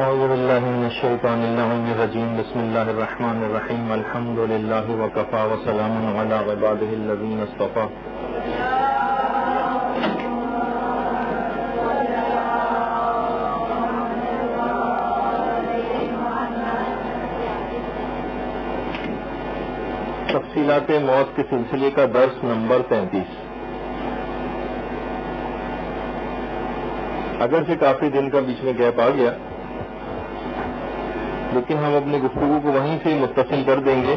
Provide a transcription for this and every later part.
اعوذ باللہ من الشیطان اللعین الرجیم بسم اللہ الرحمن الرحیم الحمد للہ وکفی وسلام علی عبادہ الذین اصطفی. تفصیلات موت کے سلسلے کا درس نمبر 33. اگرچہ کافی دن کا بیچ میں گیپ آ گیا، لیکن ہم اپنی گفتگو کو وہیں سے متصل کر دیں گے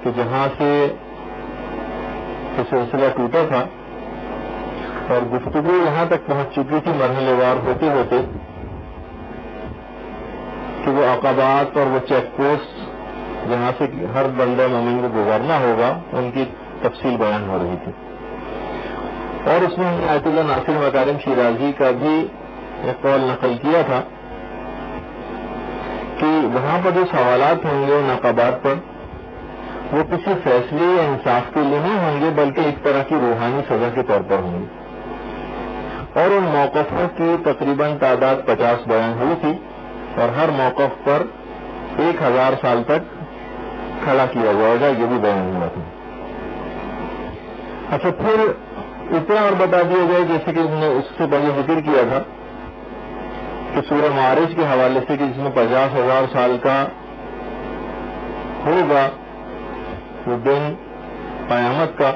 کہ جہاں سے یہ سلسلہ ٹوٹا تھا، اور گفتگو یہاں تک پہنچ چکی تھی مرحلے وار ہوتے ہوتے کہ وہ عقبات اور وہ چیک پوسٹ جہاں سے ہر بندہ مومن کو گزرنا ہوگا ان کی تفصیل بیان ہو رہی تھی. اور اس میں آیت اللہ ناصر مکارم شیرازی کا بھی ایک قول نقل کیا تھا کہ وہاں پر جو سوالات ہوں گے ان عقبات پر، وہ کسی فیصلے یا انصاف کے لیے نہیں ہوں گے، بلکہ ایک طرح کی روحانی سزا کے طور پر ہوں گے. اور ان موقفوں کی تقریباً تعداد 50 بیان ہوئی تھی، اور ہر موقف پر 1000 سال تک کھڑا کیا جائے گا، یہ بھی بیان ہوا تھا. اچھا، پھر اتنا اور بتا دیا جائے جیسے کہ ہم نے اس سے پہلے ذکر کیا تھا کہ سورہ معارج کے حوالے سے کہ جس میں 50,000 سال کا ہوگا وہ دن قیامت کا.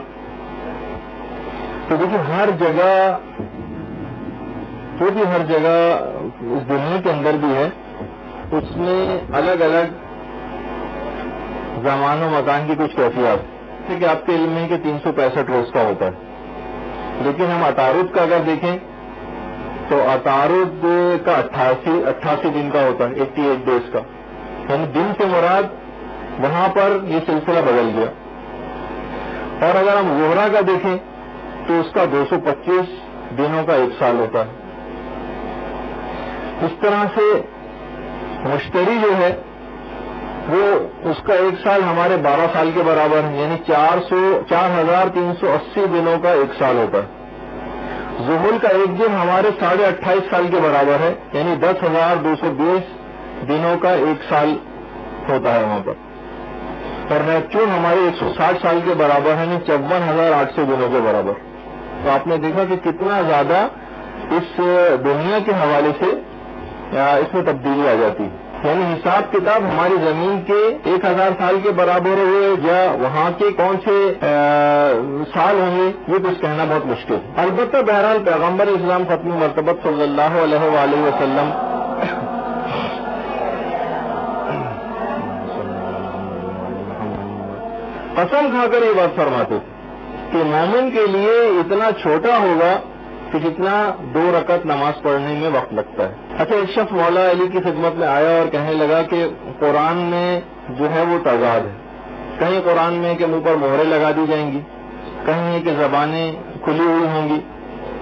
تو دیکھیے ہر جگہ، جو بھی ہر جگہ اس دنیا کے اندر بھی ہے، اس میں الگ الگ زمان و مکان کی کچھ کیفیات، جیسے کہ آپ کے علم میں کہ 365 روز کا ہوتا ہے. لیکن ہم عطارد کا اگر دیکھیں تو عطارد کا 88 دن کا ہوتا ہے، 88 ڈیز کا. یعنی دن سے مراد وہاں پر یہ سلسلہ بدل گیا. اور اگر ہم زہرہ کا دیکھیں تو اس کا 225 دنوں کا 1 سال ہوتا ہے. اس طرح سے مشتری جو ہے وہ اس کا 1 سال ہمارے 12 سال کے برابر ہے، یعنی 4380 دنوں کا 1 سال ہوتا ہے. زحل کا ایک دن ہمارے 28.5 سال کے برابر ہے، یعنی 10,220 دنوں کا 1 سال ہوتا ہے وہاں پر. اور نیپچون ہمارے 160 سال کے برابر ہے، یعنی 54,800 دنوں کے برابر. تو آپ نے دیکھا کہ کتنا زیادہ اس دنیا کے حوالے سے اس میں تبدیلی آ جاتی ہے. یعنی حساب کتاب ہماری زمین کے 1000 سال کے برابر ہوئے یا وہاں کے کون سے سال ہوں گے، یہ کچھ کہنا بہت مشکل ہے. البتہ بہرحال پیغمبر اسلام ختم مرتبت صلی اللہ علیہ وآلہ وسلم قسم کھا کر یہ بات فرماتے تھے کہ مومن کے لیے اتنا چھوٹا ہوگا کہ جتنا 2 رکعت نماز پڑھنے میں وقت لگتا ہے. اچھا، ایک شخص مولا علی کی خدمت میں آیا اور کہنے لگا کہ قرآن میں جو ہے وہ تضاد ہے. کہیں قرآن میں کہ منہ پر مہریں لگا دی جائیں گی، کہیں ہے کہ زبانیں کھلی ہوئی ہوں گی،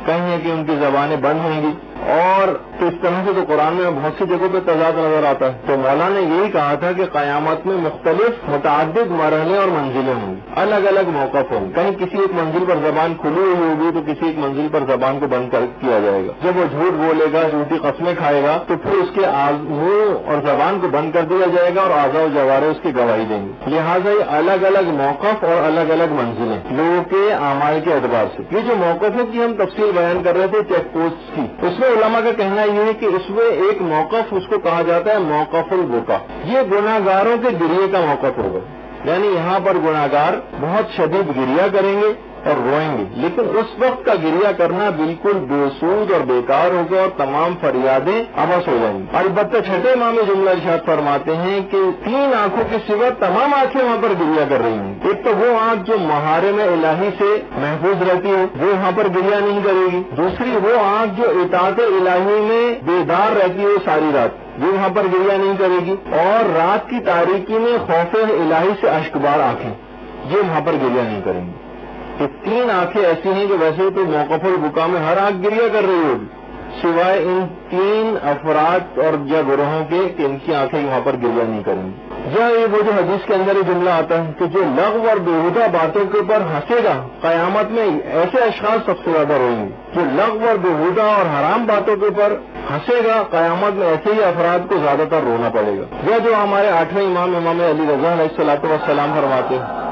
کہیں ہے کہ ان کی زبانیں بند ہوں گی. اور تو اس طرح سے تو قرآن میں بہت سی جگہوں پہ تضاد نظر آتا ہے. تو مولا نے یہی کہا تھا کہ قیامت میں مختلف متعدد مرحلے اور منزلیں ہوں گی، الگ الگ موقف ہوں گے. کہیں کسی ایک منزل پر زبان کھلی ہوئی ہوگی تو کسی ایک منزل پر زبان کو بند کیا جائے گا. جب وہ جھوٹ بولے گا، جھوٹی قسمیں کھائے گا، تو پھر اس کے منہ اور زبان کو بند کر دیا جائے گا اور اعضاء و جوارح اس کی گواہی دیں گے. لہٰذا یہ الگ الگ موقف اور الگ الگ منزلیں لوگوں کے اعمال کے اعتبار سے. یہ جو موقفوں کی ہم تفصیل بیان کر رہے تھے چیک پوسٹ کی، اس میں علماء کا کہنا یہ ہے کہ اس میں ایک موقف اس کو کہا جاتا ہے موقف البکا. یہ گناہ گاروں کے گریے کا موقف ہوگا. یعنی یہاں پر گناہ گار بہت شدید گریہ کریں گے اور روئیں گے، لیکن اس وقت کا گریہ کرنا بالکل بے سود اور بیکار ہوگا اور تمام فریادیں عبث ہو جائیں گی. البتہ چھٹے امام جملہ ارشاد فرماتے ہیں کہ 3 آنکھوں کے سوا تمام آنکھیں وہاں پر گریہ کر رہی ہیں. ایک تو وہ آنکھ جو محارم الہی سے محفوظ رہتی ہے، وہ وہاں پر گریہ نہیں کرے گی. دوسری وہ آنکھ جو اطاعت الہی میں بیدار رہتی ہے ساری رات، یہ وہاں پر گریہ نہیں کرے گی. اور رات کی تاریکی میں خوف الہی سے اشکبار آنکھیں، یہ وہاں پر گریہ نہیں کریں گی. کہ 3 آنکھیں ایسی ہیں کہ ویسے تو موقف البکا میں ہر آنکھ گریہ کر رہی ہوگی، سوائے ان 3 افراد اور یا گروہوں کے کہ ان کی آنکھیں وہاں پر گریہ نہیں کریں گی. یہ وہ جو حدیث کے اندر یہ جملہ آتا ہے کہ جو لغو اور بیہودہ باتوں کے اوپر ہنسے گا قیامت میں ایسے اشخاص سب سے زیادہ روئیں گے. جو لغو اور بیہودہ اور حرام باتوں کے اوپر ہنسے گا قیامت میں ایسے ہی افراد کو زیادہ تر رونا پڑے گا. یہ جو ہمارے 8ویں امام علی رضا علیہ الصلوۃ والسلام فرماتے ہیں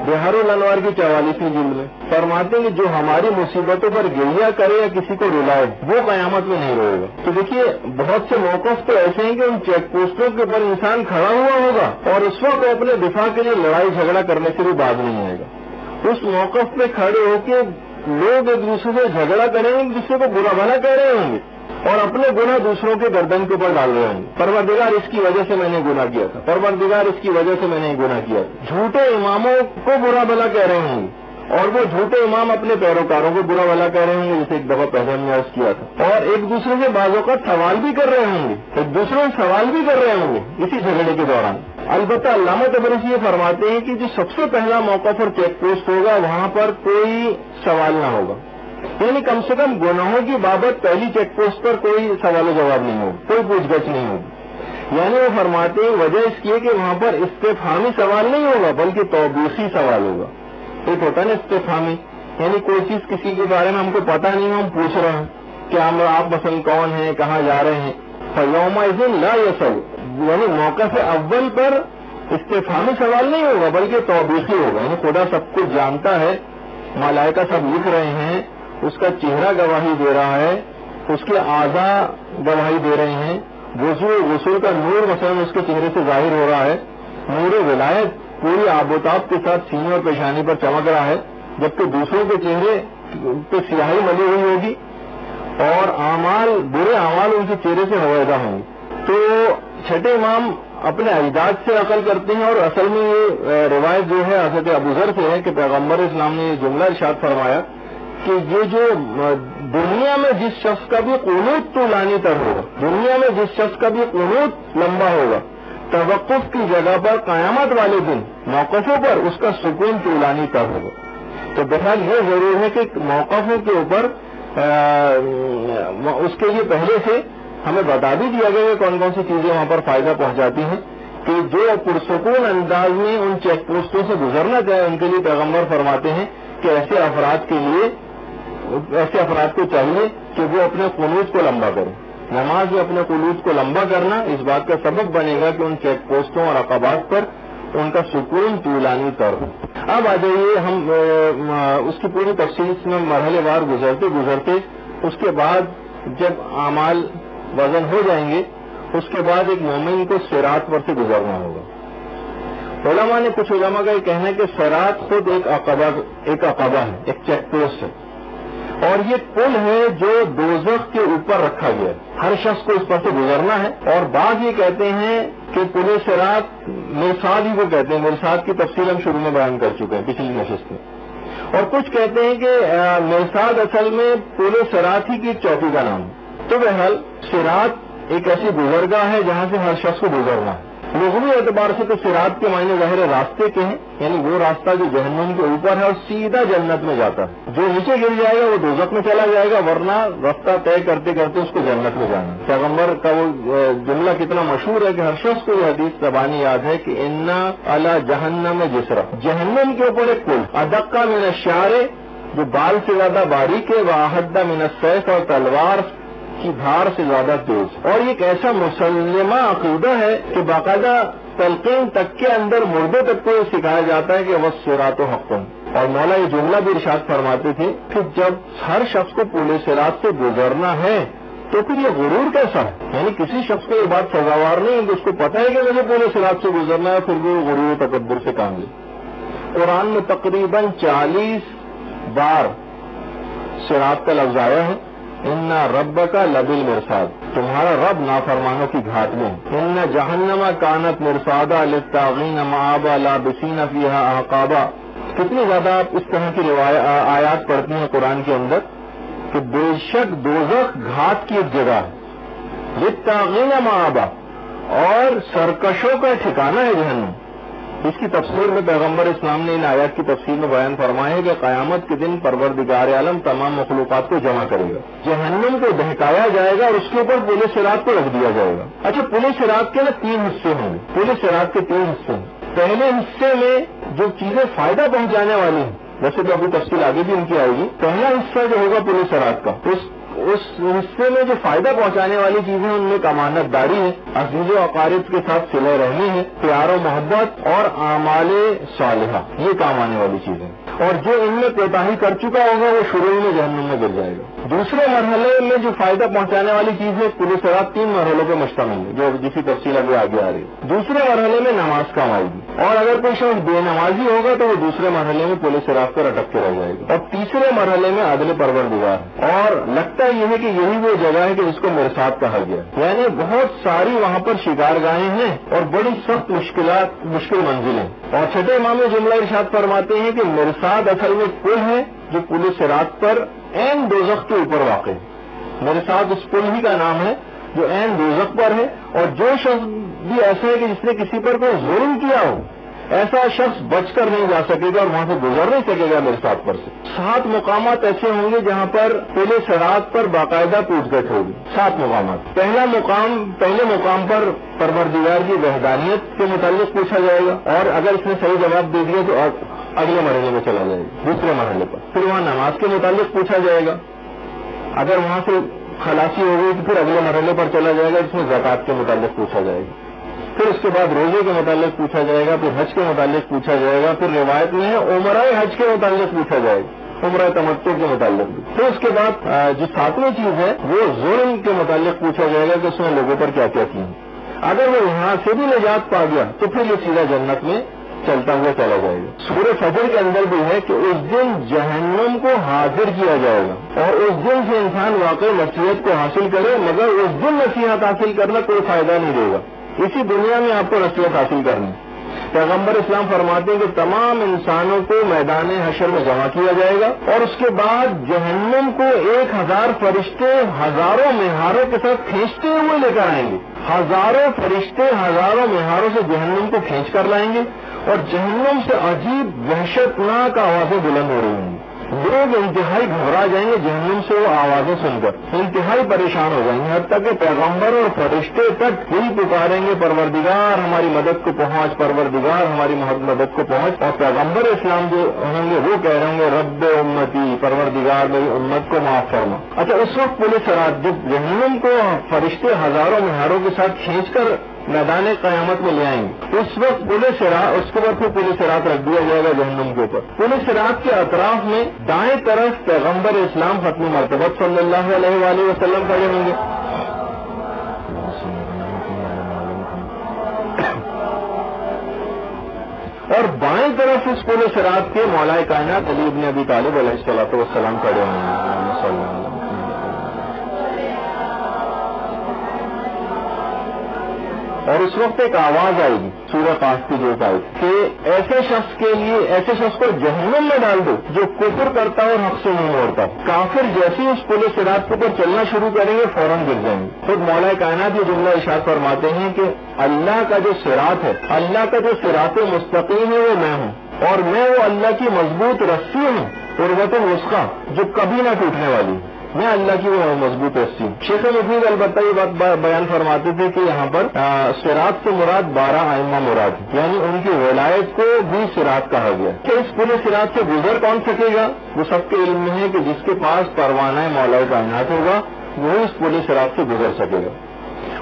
بہار الانوار کی 44ویں جلد میں فرماتے ہیں کہ جو ہماری مصیبتوں پر گریہ کرے یا کسی کو رلائے وہ قیامت میں نہیں روئے گا. تو دیکھیے بہت سے موقف تو ایسے ہیں کہ ان چیک پوسٹوں کے اوپر انسان کھڑا ہوا ہوگا اور اس وقت اپنے دفاع کے لیے لڑائی جھگڑا کرنے سے بھی باز نہیں آئے گا. اس موقف پہ کھڑے ہو کے لوگ ایک دوسرے سے جھگڑا کریں گے, ایک دوسرے کو برا بھلا کہہ رہے ہوں گے اور اپنے گناہ دوسروں کے گردن کے اوپر ڈال رہے ہوں گے. پروردگار اس کی وجہ سے میں نے گناہ کیا تھا, پروردگار اس کی وجہ سے میں نے گناہ کیا تھا. جھوٹے اماموں کو برا بھلا کہہ رہے ہوں گے اور وہ جھوٹے امام اپنے پیروکاروں کو برا بھلا کہہ رہے ہوں گے, جیسے ایک دفعہ پہلے ہم نے عرض کیا تھا. اور ایک دوسرے سے بعض اوقات سوال بھی کر رہے ہوں گے, ایک دوسرے سے سوال بھی کر رہے ہوں گے اسی جھگڑے کے دوران. البتہ علامہ تبرسی یہ فرماتے ہیں کہ جو سب سے پہلا موقف اور چیک پوسٹ ہوگا وہاں پر کوئی سوال نہ ہوگا, یعنی کم سے کم گناہوں کی بابت پہلی چیک پوسٹ پر کوئی سوال و جواب نہیں ہوگا, کوئی پوچھ گچھ نہیں ہوگی. یعنی وہ فرماتے ہیں وجہ اس کی ہے کہ وہاں پر استفہامی سوال نہیں ہوگا بلکہ توبیخی سوال ہوگا. ایک ہوتا ہے نا استفہامی, یعنی کوئی چیز کسی کے بارے میں ہم کو پتہ نہیں ہو, ہم پوچھ رہے ہیں کہ آپ مثلا کون ہیں, کہاں جا رہے ہیں. فَيَوْمَئِذٍ لَا يَسَلُ, یعنی موقع سے اول پر استفہامی سوال نہیں ہوگا بلکہ توبیخی ہوگا. یعنی خدا سب کچھ جانتا ہے, ملائکہ سب لکھ رہے ہیں, اس کا چہرہ گواہی دے رہا ہے, اس کے اعضاء گواہی دے رہے ہیں, غسل کا نور مثلا اس کے چہرے سے ظاہر ہو رہا ہے, نور ولایت پوری آب و تاب کے ساتھ سینے اور پیشانی پر چمک رہا ہے, جبکہ دوسروں کے چہرے پہ سیاہی ملی ہوئی ہوگی اور برے اعمال ان کے چہرے سے ہویدا ہوں گے. تو چھٹے امام اپنے اجداد سے عقل کرتے ہیں اور اصل میں یہ روایت جو ہے حضرت ابوذر سے ہے کہ پیغمبر اسلام نے یہ جملہ ارشاد فرمایا کہ یہ جو دنیا میں جس شخص کا بھی قنوت طولانی تر ہوگا, دنیا میں جس شخص کا بھی قنوت لمبا ہوگا, توقف کی جگہ پر قیامت والے دن موقفوں پر اس کا سکون طولانی تر ہوگا. تو بہرحال یہ ضرور ہے کہ موقفوں کے اوپر اس کے لیے پہلے سے ہمیں بتا بھی دیا گیا کہ کون کون سی چیزیں وہاں پر فائدہ پہنچاتی ہیں کہ جو پرسکون انداز میں ان چیک پوسٹوں سے گزرنا چاہے ان کے لیے پیغمبر فرماتے ہیں کہ ایسے افراد کو چاہیے کہ وہ اپنے قنوت کو لمبا کریں. نماز میں اپنے قنوت کو لمبا کرنا اس بات کا سبب بنے گا کہ ان چیک پوسٹوں اور عقبات پر ان کا سکون طولانی تر ہو. اب آ جائیے ہم اس کی پوری تفصیل میں مرحلے وار گزرتے اس کے بعد جب اعمال وزن ہو جائیں گے اس کے بعد ایک مومن کو صراط پر سے گزرنا ہوگا. علماء نے کچھ علماء کا یہ کہنا ہے کہ صراط خود ایک عقبہ ہے, ایک چیک پوسٹ ہے اور یہ پل ہے جو دوزخ کے اوپر رکھا گیا ہے. ہر شخص کو اس پر سے گزرنا ہے. اور بعض یہ کہتے ہیں کہ پل صراط مرصاد ہی کو کہتے ہیں, مرصاد کی تفصیل ہم شروع میں بیان کر چکے ہیں پچھلی نشست میں. اور کچھ کہتے ہیں کہ مرصاد اصل میں پل صراط ہی کی چوکی کا نام ہے. تو بہرحال صراط ایک ایسی گزرگاہ ہے جہاں سے ہر شخص کو گزرنا ہے. لغوی اعتبار سے تو صراط کے معنی ظاہر راستے کے ہیں, یعنی وہ راستہ جو جہنم کے اوپر ہے اور سیدھا جنت میں جاتا ہے. جو نیچے گر جائے گا وہ دوزخ میں چلا جائے گا, ورنہ راستہ طے کرتے کرتے اس کو جنت میں جانا. پیغمبر کا وہ جملہ کتنا مشہور ہے کہ ہر شخص کو یہ حدیث زبانی یاد ہے کہ انا علی جہنم جسرا, جہنم کے اوپر ایک پل, ادقا من الشعر جو بال سے زیادہ باریک ہے, واحد من السیف اور تلوار کی دھار سے زیادہ تیز. اور یہ ایک ایسا مسلمہ عقیدہ ہے کہ باقاعدہ تلقین تک کے اندر مردے تک کو یہ سکھایا جاتا ہے کہ وہ صراط و حق. اور مولا یہ جملہ بھی ارشاد فرماتے تھے کہ جب ہر شخص کو پل صراط سے گزرنا ہے تو پھر یہ غرور کیسا ہے, یعنی کسی شخص کو یہ بات سزاوار نہیں ہے کہ اس کو پتہ ہے کہ مجھے پل صراط سے گزرنا ہے پھر وہ غرور و تکبر سے کام لے. قرآن میں تقریباً 40 بار صراط کا لفظ آیا ہے. ان ربک لبالمرصاد, تمہارا رب نافرمانوں کی گھاٹ میں. ان جہنم کانت مرصادا للطاغین مآبا لابسین فیہا احقابا. کتنی زیادہ آپ اس طرح کی آیات پڑھتی ہیں قرآن کے اندر کہ بے شک دوزخ گھاٹ کی ایک جگہ ہے, للطاغین مآبا, اور سرکشوں کا ٹھکانہ ہے جہنم. اس کی تفسیر میں پیغمبر اسلام نے ان آیات کی تفسیر میں بیان فرمایا ہے کہ قیامت کے دن پروردگار عالم تمام مخلوقات کو جمع کرے گا، جہنم کو دہکایا جائے گا اور اس کے اوپر پورے صراط کو رکھ دیا جائے گا۔ اچھا، پورے صراط کے 3 حصے ہوں گے، پورے صراط کے 3 حصے ہیں۔ پہلے حصے میں جو چیزیں فائدہ پہنچانے والی ہیں، ویسے تو ابھی تفصیل آگے بھی ان کی آئے گی، پہلا حصہ جو ہوگا پورے صراط کا، اس حصے میں جو فائدہ پہنچانے والی چیزیں ان میں امانت داری ہے، عزیز و اقارب کے ساتھ صلہ رحمی ہے، پیار و محبت اور اعمال صالحہ، یہ کام آنے والی چیزیں، اور جو ان میں کوتاہی کر چکا ہوگا وہ شروع میں جہنم میں گر جائے گا۔ دوسرے مرحلے میں جو فائدہ پہنچانے والی چیز ہے، پورے صراط 3 مرحلوں پہ مشتمل ہے، جو جس کی تفصیل ابھی آگے آ رہی ہے۔ دوسرے مرحلے میں نماز کام آئے گی، اور اگر کوئی شخص بے نمازی ہوگا تو وہ دوسرے مرحلے میں پورے صراط پر اٹک کے رہ جائے گا۔ اور تیسرے مرحلے میں عدل پروردگار ہے، اور لگتا یہ ہے کہ یہی وہ جگہ ہے کہ جس کو مرصاد کہا گیا، یعنی بہت ساری وہاں پر شکار گاہیں ہیں اور بڑی سخت مشکل منزلیں۔ اور چھٹے امام جملہ ارشاد فرماتے ہیں کہ مرصاد اصل میں پل ہے جو پل صراط پر عین دوزخ کے اوپر واقع ہے۔ مرصاد اس پل ہی کا نام ہے جو عین دوزخ پر ہے، اور جو شخص بھی ایسا ہے کہ جس نے کسی پر کوئی ظلم کیا ہو، ایسا شخص بچ کر نہیں جا سکے گا اور وہاں سے گزر نہیں سکے گا مرصاد پر سے۔ 7 مقامات ایسے ہوں گے جہاں پر پورے صراط پر باقاعدہ پوچھ گچھ ہوگی۔ 7 مقامات۔ پہلے مقام پر پروردگار کی وحدانیت کے متعلق پوچھا جائے گا، اور اگر اس نے صحیح جواب دے دیا تو اگلے مرحلے میں چلا جائے گا، دوسرے مرحلے پر۔ پھر وہاں نماز کے متعلق پوچھا جائے گا، اگر وہاں سے خلاصی ہو گئی تو پھر اگلے مرحلے پر چلا جائے گا، جس میں زکوٰۃ کے متعلق پوچھا جائے گا۔ پھر اس کے بعد روزے کے متعلق پوچھا جائے گا، پھر حج کے متعلق پوچھا جائے گا، پھر روایت میں ہے عمرہ حج کے متعلق پوچھا جائے گا، عمرہ تمتع کے متعلق بھی۔ پھر اس کے بعد جو 7ویں چیز ہے وہ ظلم کے متعلق پوچھا جائے گا کہ اس نے لوگوں پر کیا کیا کیا۔ اگر وہ یہاں سے بھی نجات پا گیا تو پھر یہ سیدھا جنت میں چلتا ہوا چلا جائے گا۔ سورہ فجر کے اندر بھی ہے کہ اس دن جہنم کو حاضر کیا جائے گا، اور اس دن سے انسان واقعی نصیحت کو حاصل کرے، مگر اس دن نصیحت حاصل کرنا کوئی فائدہ نہیں دے گا، اسی دنیا میں آپ کو نصیحت حاصل کرنی۔ پیغمبر اسلام فرماتے ہیں کہ تمام انسانوں کو میدان حشر میں جمع کیا جائے گا، اور اس کے بعد جہنم کو 1000 فرشتے ہزاروں مہاروں کے ساتھ کھینچتے ہوئے لے کر آئیں گے۔ ہزاروں فرشتے ہزاروں مہاروں سے جہنم کو کھینچ کر لائیں گے، اور جہنم سے عجیب وحشتناک آوازیں بلند ہو رہی ہیں۔ لوگ انتہائی گھبرا جائیں گے جہنم سے وہ آوازیں سن کر، انتہائی پریشان ہو جائیں گے، حتیٰ کہ پیغمبر اور فرشتے تک یہی پکاریں گے پروردگار ہماری مدد کو پہنچ، پروردگار ہماری مدد کو پہنچ۔ اور پیغمبر اسلام جو ہوں گے وہ کہہ رہے ہوں گے رب امتی، پروردگار میری امت کو معاف فرما۔ اچھا، اس وقت پولیس رات جب جہنم کو فرشتے ہزاروں مہاروں کے ساتھ کھینچ کر میدان قیامت میں لے آئیں گے، اس وقت پولیس رات، اس کے بعد پھر پولیس رات رکھ دیا جائے گا جہنم کے اوپر۔ پولیس رات کے اطراف میں دائیں طرف پیغمبر اسلام ختم مرتبت صلی اللہ علیہ وآلہ وسلم کھڑے ہوں گے، اور بائیں طرف اس پولیس رات کے مولا کائنات علی بن ابی طالب علیہ الصلوۃ والسلام کھڑے ہوں گے۔ اور اس وقت ایک آواز آئے گی سورہ قاف کی جو آئی کہ ایسے شخص کو جہنم میں ڈال دو جو کفر کرتا ہے اور حق سے نہیں موڑتا۔ کافر جیسے ہی اس پولیس صراط کے اوپر چلنا شروع کریں گے فوراً گر جائیں گے۔ خود مولا کائنات یہ جملہ ارشاد فرماتے ہیں کہ اللہ کا جو صراط ہے، اللہ کا جو صراط مستقیم ہے وہ میں ہوں، اور میں وہ اللہ کی مضبوط رسی ہوں، عروۃ الوثقی جو کبھی نہ ٹوٹنے والی، میں اللہ کی وہ مضبوط رسی ہوں۔ شیخ مفید البتہ یہ بات بیان فرماتے تھے کہ یہاں پر صراط سے مراد 12 ائمہ مراد، یعنی ان کی ولایت کو بھی صراط کہا گیا۔ کہ اس پورے صراط سے گزر کون سکے گا؟ وہ سب کے علم میں ہے کہ جس کے پاس پروانہ مولا کائنات ہوگا وہی اس پورے صراط سے گزر سکے گا۔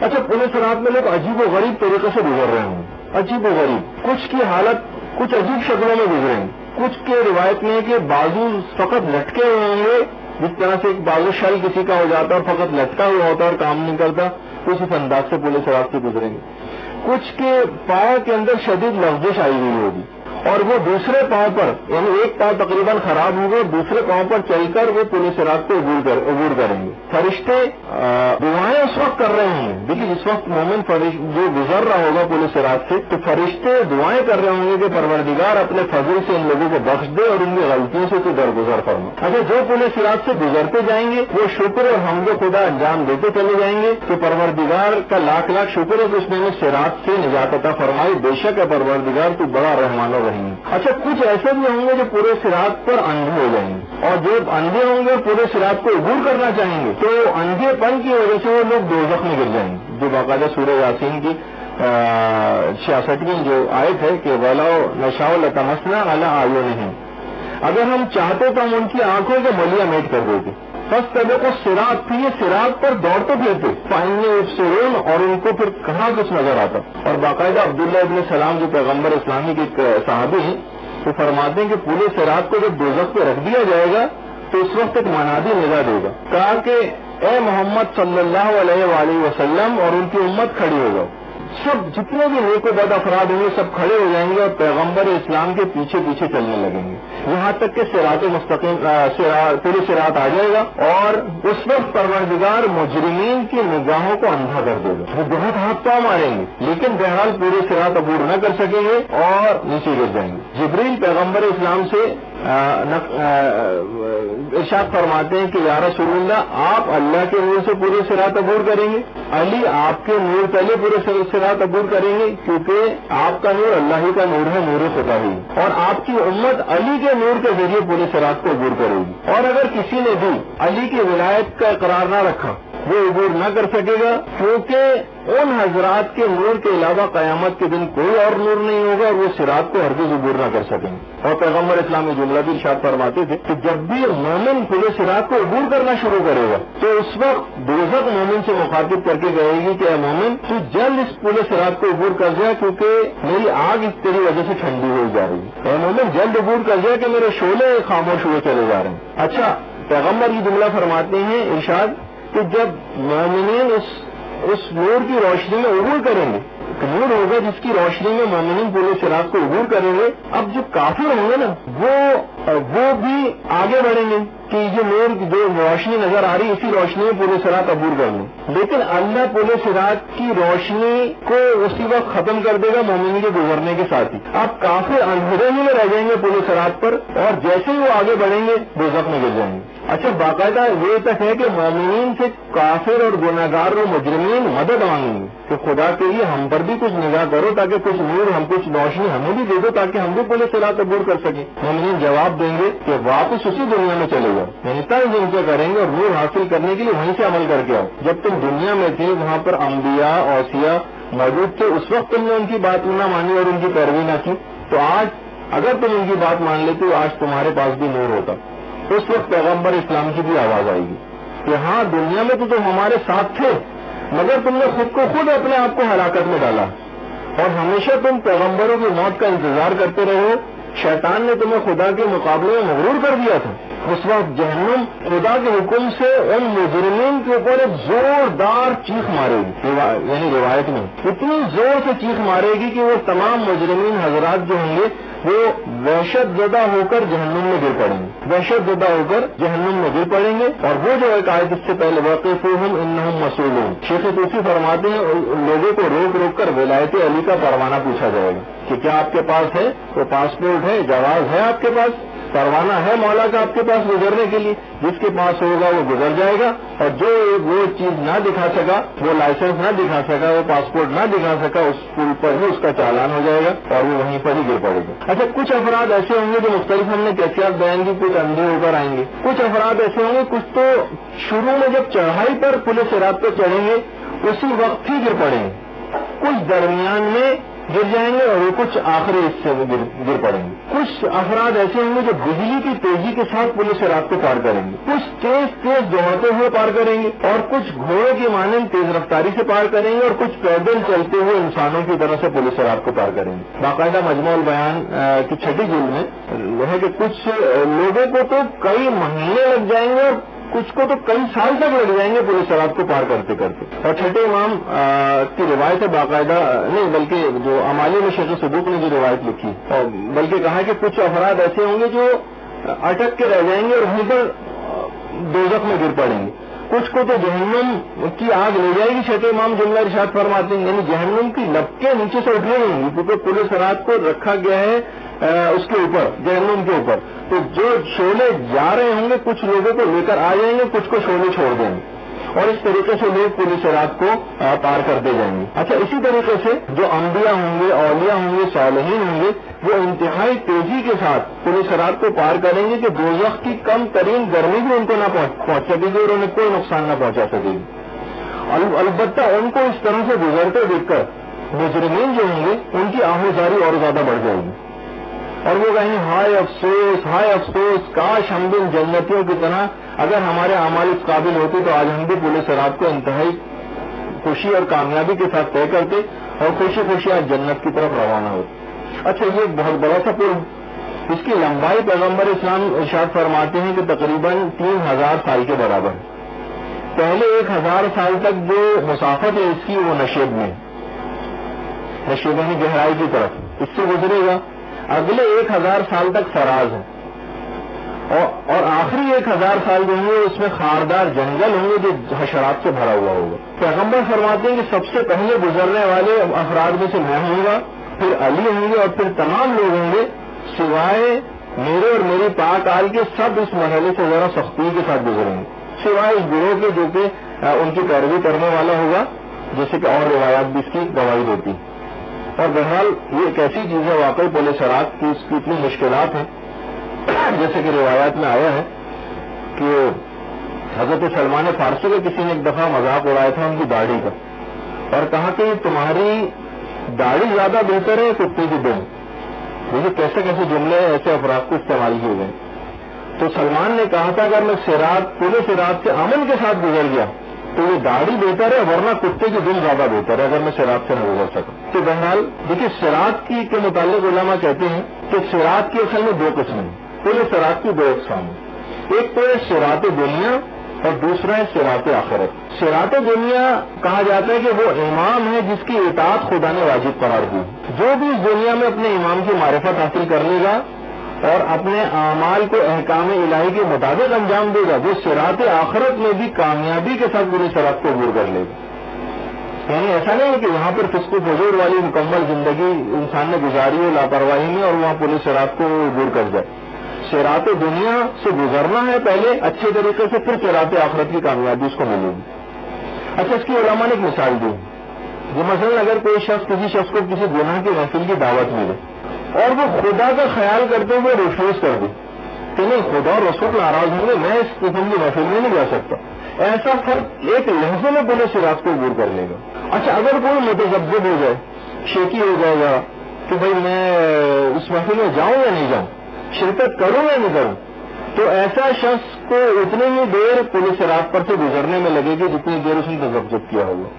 اچھا، پورے صراط میں لوگ عجیب و غریب طریقے سے گزر رہے ہوں، عجیب و غریب، کچھ کی حالت کچھ عجیب شکلوں میں گزریں گے، کچھ کے روایت میں ہے کہ بازو فقط لٹکے ہوئے ہوں گے، جس طرح سے ایک بازو شل کسی کا ہو جاتا ہے اور فقط لٹکا ہوا ہوتا ہے اور کام نہیں کرتا، کچھ اس انداز سے پورے صراط سے گزریں گے۔ کچھ کے پاؤں کے اندر شدید لغزش آئی ہوئی ہوگی، اور وہ دوسرے پاؤں پر یعنی ایک پاؤں تقریباً خراب ہوگا اور دوسرے پاؤں پر چل کر وہ پل صراط کو عبور کریں گے. فرشتے دعائیں اس وقت کر رہے ہوں گے. دیکھیے اس وقت مومن جو گزر رہا ہوگا پل صراط سے تو فرشتے دعائیں کر رہے ہوں گے کہ پروردگار اپنے فضل سے ان لوگوں کو بخش دے اور ان کی غلطیوں سے تو درگزر فرما. اچھا جو پل صراط سے گزرتے جائیں گے وہ شکر اور حمد خدا انجام دیتے چلے جائیں گے تو پروردگار کا لاکھ لاکھ شکر ہے کہ اس نے صراط سے نجات عطا فرمائی. بے شک ہے پروردگار تو بڑا رحمان الرحیم. اچھا کچھ ایسے بھی ہوں گے جو پورے صراط پر اندھے ہو جائیں گے اور جو اندھے ہوں گے پورے صراط کو عبور کرنا چاہیں گے تو اندھے پن کی وجہ سے وہ لوگ دوزخ میں گر جائیں گے. جو باقاعدہ سورہ یاسین کی 66ویں جو آیت ہے کہ وَلَوْ نَشَاءُ لَطَمَسْنَا عَلَىٰ أَعْيُنِهِمْ، اگر ہم چاہتے تو ہم ان کی آنکھوں کے ملیاں میٹ کر دیتے. بس طبع کو صراط تھی، یہ صراط پر دوڑتے پھرتے فَإِنَّ يُبْصِرُونَ اور ان کو پھر کہاں کچھ نظر آتا. اور باقاعدہ عبداللہ ابن سلام جو پیغمبر اسلامی کے ایک صحابی ہیں تو فرماتے ہیں کہ پورے صراط کو جب دوزخ پہ رکھ دیا جائے گا تو اس وقت ایک منادی ندا دے گا، کہا کہ اے محمد صلی اللہ علیہ وآلہ وسلم، اور ان کی امت کھڑی ہوگا. سب جتنے بھی نیک و بد افراد ہوں گے سب کھڑے ہو جائیں گے اور پیغمبر اسلام کے پیچھے پیچھے چلنے لگیں گے یہاں تک کہ صراط مستقیم پورے صراط آ جائے گا اور اس وقت پروردگار مجرمین کی نگاہوں کو اندھا کر دے گا. وہ بہت ہاتھ پاؤں ماریں گے لیکن بہرحال پورے صراط عبور نہ کر سکیں گے اور نیچے گر جائیں گے. جبریل پیغمبر اسلام سے ارشاد فرماتے ہیں کہ یا رسول اللہ آپ اللہ کے نور سے پورے صراط عبور کریں گے، علی آپ کے نور پہلے پورے صراط عبور کریں گے کیونکہ آپ کا نور اللہ ہی کا نور ہے، نور خدا ہی، اور آپ کی امت علی کے نور کے ذریعے پورے صراط کو عبور کرے گی. اور اگر کسی نے بھی علی کی ولایت کا اقرار نہ رکھا وہ عبور نہ کر سکے گا کیونکہ ان حضرات کے نور کے علاوہ قیامت کے دن کوئی اور نور نہیں ہوگا اور وہ صراط کو ہرگز عبور نہ کر سکیں گے. اور پیغمبر اسلام میں جملہ بھی ارشاد فرماتے تھے کہ جب بھی مومن پورے صراط کو عبور کرنا شروع کرے گا تو اس وقت دوزخ مومن سے مخاطب کر کے کہے گی کہ اے مومن تو جلد اس پورے صراط کو عبور کر جائے کیونکہ میری آگ اس تیری وجہ سے ٹھنڈی ہوئی جا رہی ہے. اے مومن جلد عبور کر جائے کہ میرے شعلے خاموش ہوئے چلے جا رہے ہیں. اچھا پیغمبر یہ جملہ فرماتے ہیں ارشاد کہ جب مومنین اس نور کی روشنی میں عبور کریں گے، نور ہوگا جس کی روشنی میں مومنین پورے صراط کو عبور کریں گے. اب جو کافر ہوں گے نا وہ بھی آگے بڑھیں گے کہ یہ نور جو روشنی نظر آ رہی اسی روشنی میں پورے صراط عبور کر لیں، لیکن اللہ پورے صراط کی روشنی کو اسی وقت ختم کر دے گا مومن کے گزرنے کے ساتھ ہی. اب کافر اندھیرے ہی میں رہ جائیں گے پورے صراط پر اور جیسے ہی وہ آگے بڑھیں گے دوزخ میں گر جائیں گے. اچھا باقاعدہ یہ تک ہے کہ مومنین سے کافر اور گناہگار اور مجرمین مدد مانگیں گے کہ خدا کے لیے ہم پر بھی کچھ نگاہ کرو تاکہ کچھ نور ہم کچھ روشنی ہمیں بھی دے دو تاکہ ہم بھی پورے صراط عبور کر سکیں. مومنین جواب دیں گے کہ واپس اسی دنیا میں چلے جاؤ، یعنی طرز ان سے کریں گے اور نور حاصل کرنے کے لیے وہیں سے عمل کر کے آؤ. جب تم دنیا میں تھے وہاں پر انبیاء اوصیاء موجود تھے، اس وقت تم نے ان کی بات نہ مانی اور ان کی پیروی نہ کی تو آج اگر تم ان کی بات مان لیتے تو آج تمہارے پاس بھی نور ہوتا. اس وقت پیغمبر اسلام کی بھی آواز آئے گی کہ ہاں دنیا میں تو تم ہمارے ساتھ تھے مگر تم نے خود کو خود اپنے آپ کو ہلاکت میں ڈالا اور ہمیشہ تم پیغمبروں کی موت کا انتظار کرتے رہے. شیطان نے تمہیں خدا کے مقابلے میں مغرور کر دیا تھا. اس وقت جہنم خدا کے حکم سے ان مجرمین کے اوپر ایک زوردار چیخ مارے گی، یعنی روایت میں اتنی زور سے چیخ مارے گی کہ وہ تمام مجرمین حضرات جو ہوں گے وہ وحشت زدہ ہو کر جہنم میں گر پڑیں گے، وحشت زدہ ہو کر جہنم میں گر پڑیں گے. اور وہ جو ایک آیت اس سے پہلے وقفوہم انہم مسئولون، شیخ توسی فرماتے ہیں لوگوں کو روک روک کر ولایت علی کا پروانہ پوچھا جائے گا کہ کیا آپ کے پاس ہے؟ تو پاسپورٹ ہے، جواز ہے آپ کے پاس، پروانہ ہے مولا کا آپ کے پاس گزرنے کے لیے؟ جس کے پاس ہوگا وہ گزر جائے گا اور جو وہ چیز نہ دکھا سکا، وہ لائسنس نہ دکھا سکا، وہ پاسپورٹ نہ دکھا سکا، اس پل پر ہی اس کا چالان ہو جائے گا اور وہ وہیں پر ہی گر پڑے گا. اچھا کچھ افراد ایسے ہوں گے جو مختلف ہم نے کیفیات بیان کی، کچھ اندھے ہو کر آئیں گے، کچھ افراد ایسے ہوں گے کچھ تو شروع میں جب چڑھائی پر پورے صراط پہ چڑھیں گے اسی وقت ہی گر پڑیں گے، کچھ درمیان میں گر جائیں گے اور وہ کچھ آخری حصے میں گر پڑیں گے. کچھ افراد ایسے ہوں گے جو بجلی کی تیزی کے ساتھ پورے صراط کو پار کریں گے، کچھ تیز تیز دوڑتے ہوئے پار کریں گے اور کچھ گھوڑے کی مانند تیز رفتاری سے پار کریں گے اور کچھ پیدل چلتے ہوئے انسانوں کی طرح سے پورے صراط کو پار کریں گے. باقاعدہ مجموع البیان کی 6 جلد میں ہے کہ کچھ لوگوں کو تو کئی مہینے لگ جائیں گے اور کچھ کو تو کئی سال تک لگ جائیں گے پولیس رات کو پار کرتے کرتے. اور چھٹے امام کی روایت ہے باقاعدہ نہیں بلکہ جو امالی میں شیخ صدوق نے جو روایت لکھی اور بلکہ کہا کہ کچھ افراد ایسے ہوں گے جو اٹک کے رہ جائیں گے اور وہیں پر دوزخ میں گر پڑیں گے. کچھ کو تو جہنم کی آگ لے جائے گی. چھٹے امام جملہ ارشاد فرماتے ہیں یعنی جہنم کی لپٹیں نیچے سے اٹھ رہی ہوں گی کیونکہ پولیس رات کو رکھا گیا ہے اس کے اوپر جہنم کے اوپر. تو جو شعلے جا رہے ہوں گے کچھ لوگوں کو لے کر آ جائیں گے کچھ کو شعلے چھوڑ دیں گے اور اس طریقے سے لوگ پولیس رات کو پار کرتے جائیں گے. اچھا اسی طریقے سے جو انبیاء ہوں گے اولیاء ہوں گے صالحین ہوں گے وہ انتہائی تیزی کے ساتھ پولیس رات کو پار کریں گے کہ دوزخ کی کم ترین گرمی بھی ان کو نہ پہنچ سکے گی اور انہیں کوئی نقصان نہ پہنچا سکے گی. البتہ ان کو اس طرح سے گزرتے دیکھ کر مجرمین جو ہوں گے ان کی آہوزاری اور زیادہ بڑھ جائے گی اور وہ کہیں ہائے افسوس کاش ہم بھی جنتیوں کی طرح اگر ہمارے اعمال اس قابل ہوتے تو آج ہم بھی پولیس رات کو انتہائی خوشی اور کامیابی کے ساتھ طے کرتے اور خوشی خوشی آج جنت کی طرف روانہ ہوتے. اچھا یہ بہت بڑا سا پل اس کی لمبائی پیغمبر اسلام ارشاد فرماتے ہیں کہ تقریباً 3000 سال کے برابر. پہلے 1000 سال تک جو مسافت ہے اس کی وہ نشیب میں گہرائی کی طرف اس سے گزرے گا. اگلے 1000 سال تک فراز ہے اور آخری 1000 سال جو ہوں گے اس میں خاردار جنگل ہوں گے جو حشرات سے بھرا ہوا ہوگا. پیغمبر فرماتے ہیں کہ سب سے پہلے گزرنے والے افراد میں سے میں ہوں گا پھر علی ہوں گے اور پھر تمام لوگ ہوں گے سوائے میرے اور میری پاک آل کے. سب اس مرحلے سے ذرا سختی کے ساتھ گزریں گے سوائے اس گروہ کے جو کہ ان کی پیروی کرنے والا ہوگا جیسے کہ اور روایات بھی اس کی گواہی دیتی. اور بہرحال یہ ایک ایسی چیز ہے واقعی پولیس رات کی اس کی اتنی مشکلات ہیں جیسے کہ روایات میں آیا ہے کہ حضرت سلمان فارسی کے کسی نے ایک دفعہ مذاق اڑایا تھا ان کی داڑھی کا اور کہا کہ تمہاری داڑھی زیادہ بہتر ہے کتے کی دم. مجھے کیسے کیسے جملے ایسے افراد کو استعمال کیے گئے. تو سلمان نے کہا تھا اگر میں پورے سرات سے امن کے ساتھ گزر گیا تو یہ داڑھی بہتر ہے ورنہ کتے کی دم زیادہ بہتر ہے اگر میں سرات سے نہ گزر سکا. تو بہرحال دیکھیے سرات کی کے متعلق علماء کہتے ہیں کہ سرات کی اصل میں 2 قسمیں ہیں. پورے سرات کی 2 اقسام ہیں. ایک تو ہے سرات دنیا اور دوسرا ہے سرات آخرت. سرات دنیا کہا جاتا ہے کہ وہ امام ہے جس کی اطاعت خدا نے واجب قرار دی. جو بھی اس دنیا میں اپنے امام کی معرفت حاصل کر لے گا اور اپنے اعمال کو احکام الہی کے مطابق انجام دے گا وہ صراط آخرت میں بھی کامیابی کے ساتھ پوری صراط کو عبور کر لے گا. یعنی ایسا نہیں ہے کہ یہاں پر فسق و فجور والی مکمل زندگی انسان نے گزاری ہو لاپرواہی میں اور وہاں پوری صراط کو عبور کر جائے. صراط دنیا سے گزرنا ہے پہلے اچھے طریقے سے پھر صراط آخرت کی کامیابی اس کو ملے گی. اچھا اس کی علماء نے ایک مثال دی جو مثلا اگر کوئی شخص کسی شخص کو کسی گناہ کی محفل کی دعوت ملے اور وہ خدا کا خیال کرتے ہوئے ریفیوز کر دے کہ نہیں خدا اور رسول ناراض ہوں گے میں اس قسم کی محفل میں نہیں جا سکتا, ایسا فرق ایک لحظے میں پورے صراط کو عبور کر لے گا. اچھا اگر کوئی متذبذب ہو جائے شیکی ہو جائے گا کہ بھائی میں اس محفل میں جاؤں یا نہیں جاؤں شرکت کروں یا نہیں کروں تو ایسا شخص کو اتنی ہی دیر پولیس صراط پر سے گزرنے میں لگے گی جتنی دیر اس نے تذبذب کیا ہوگا.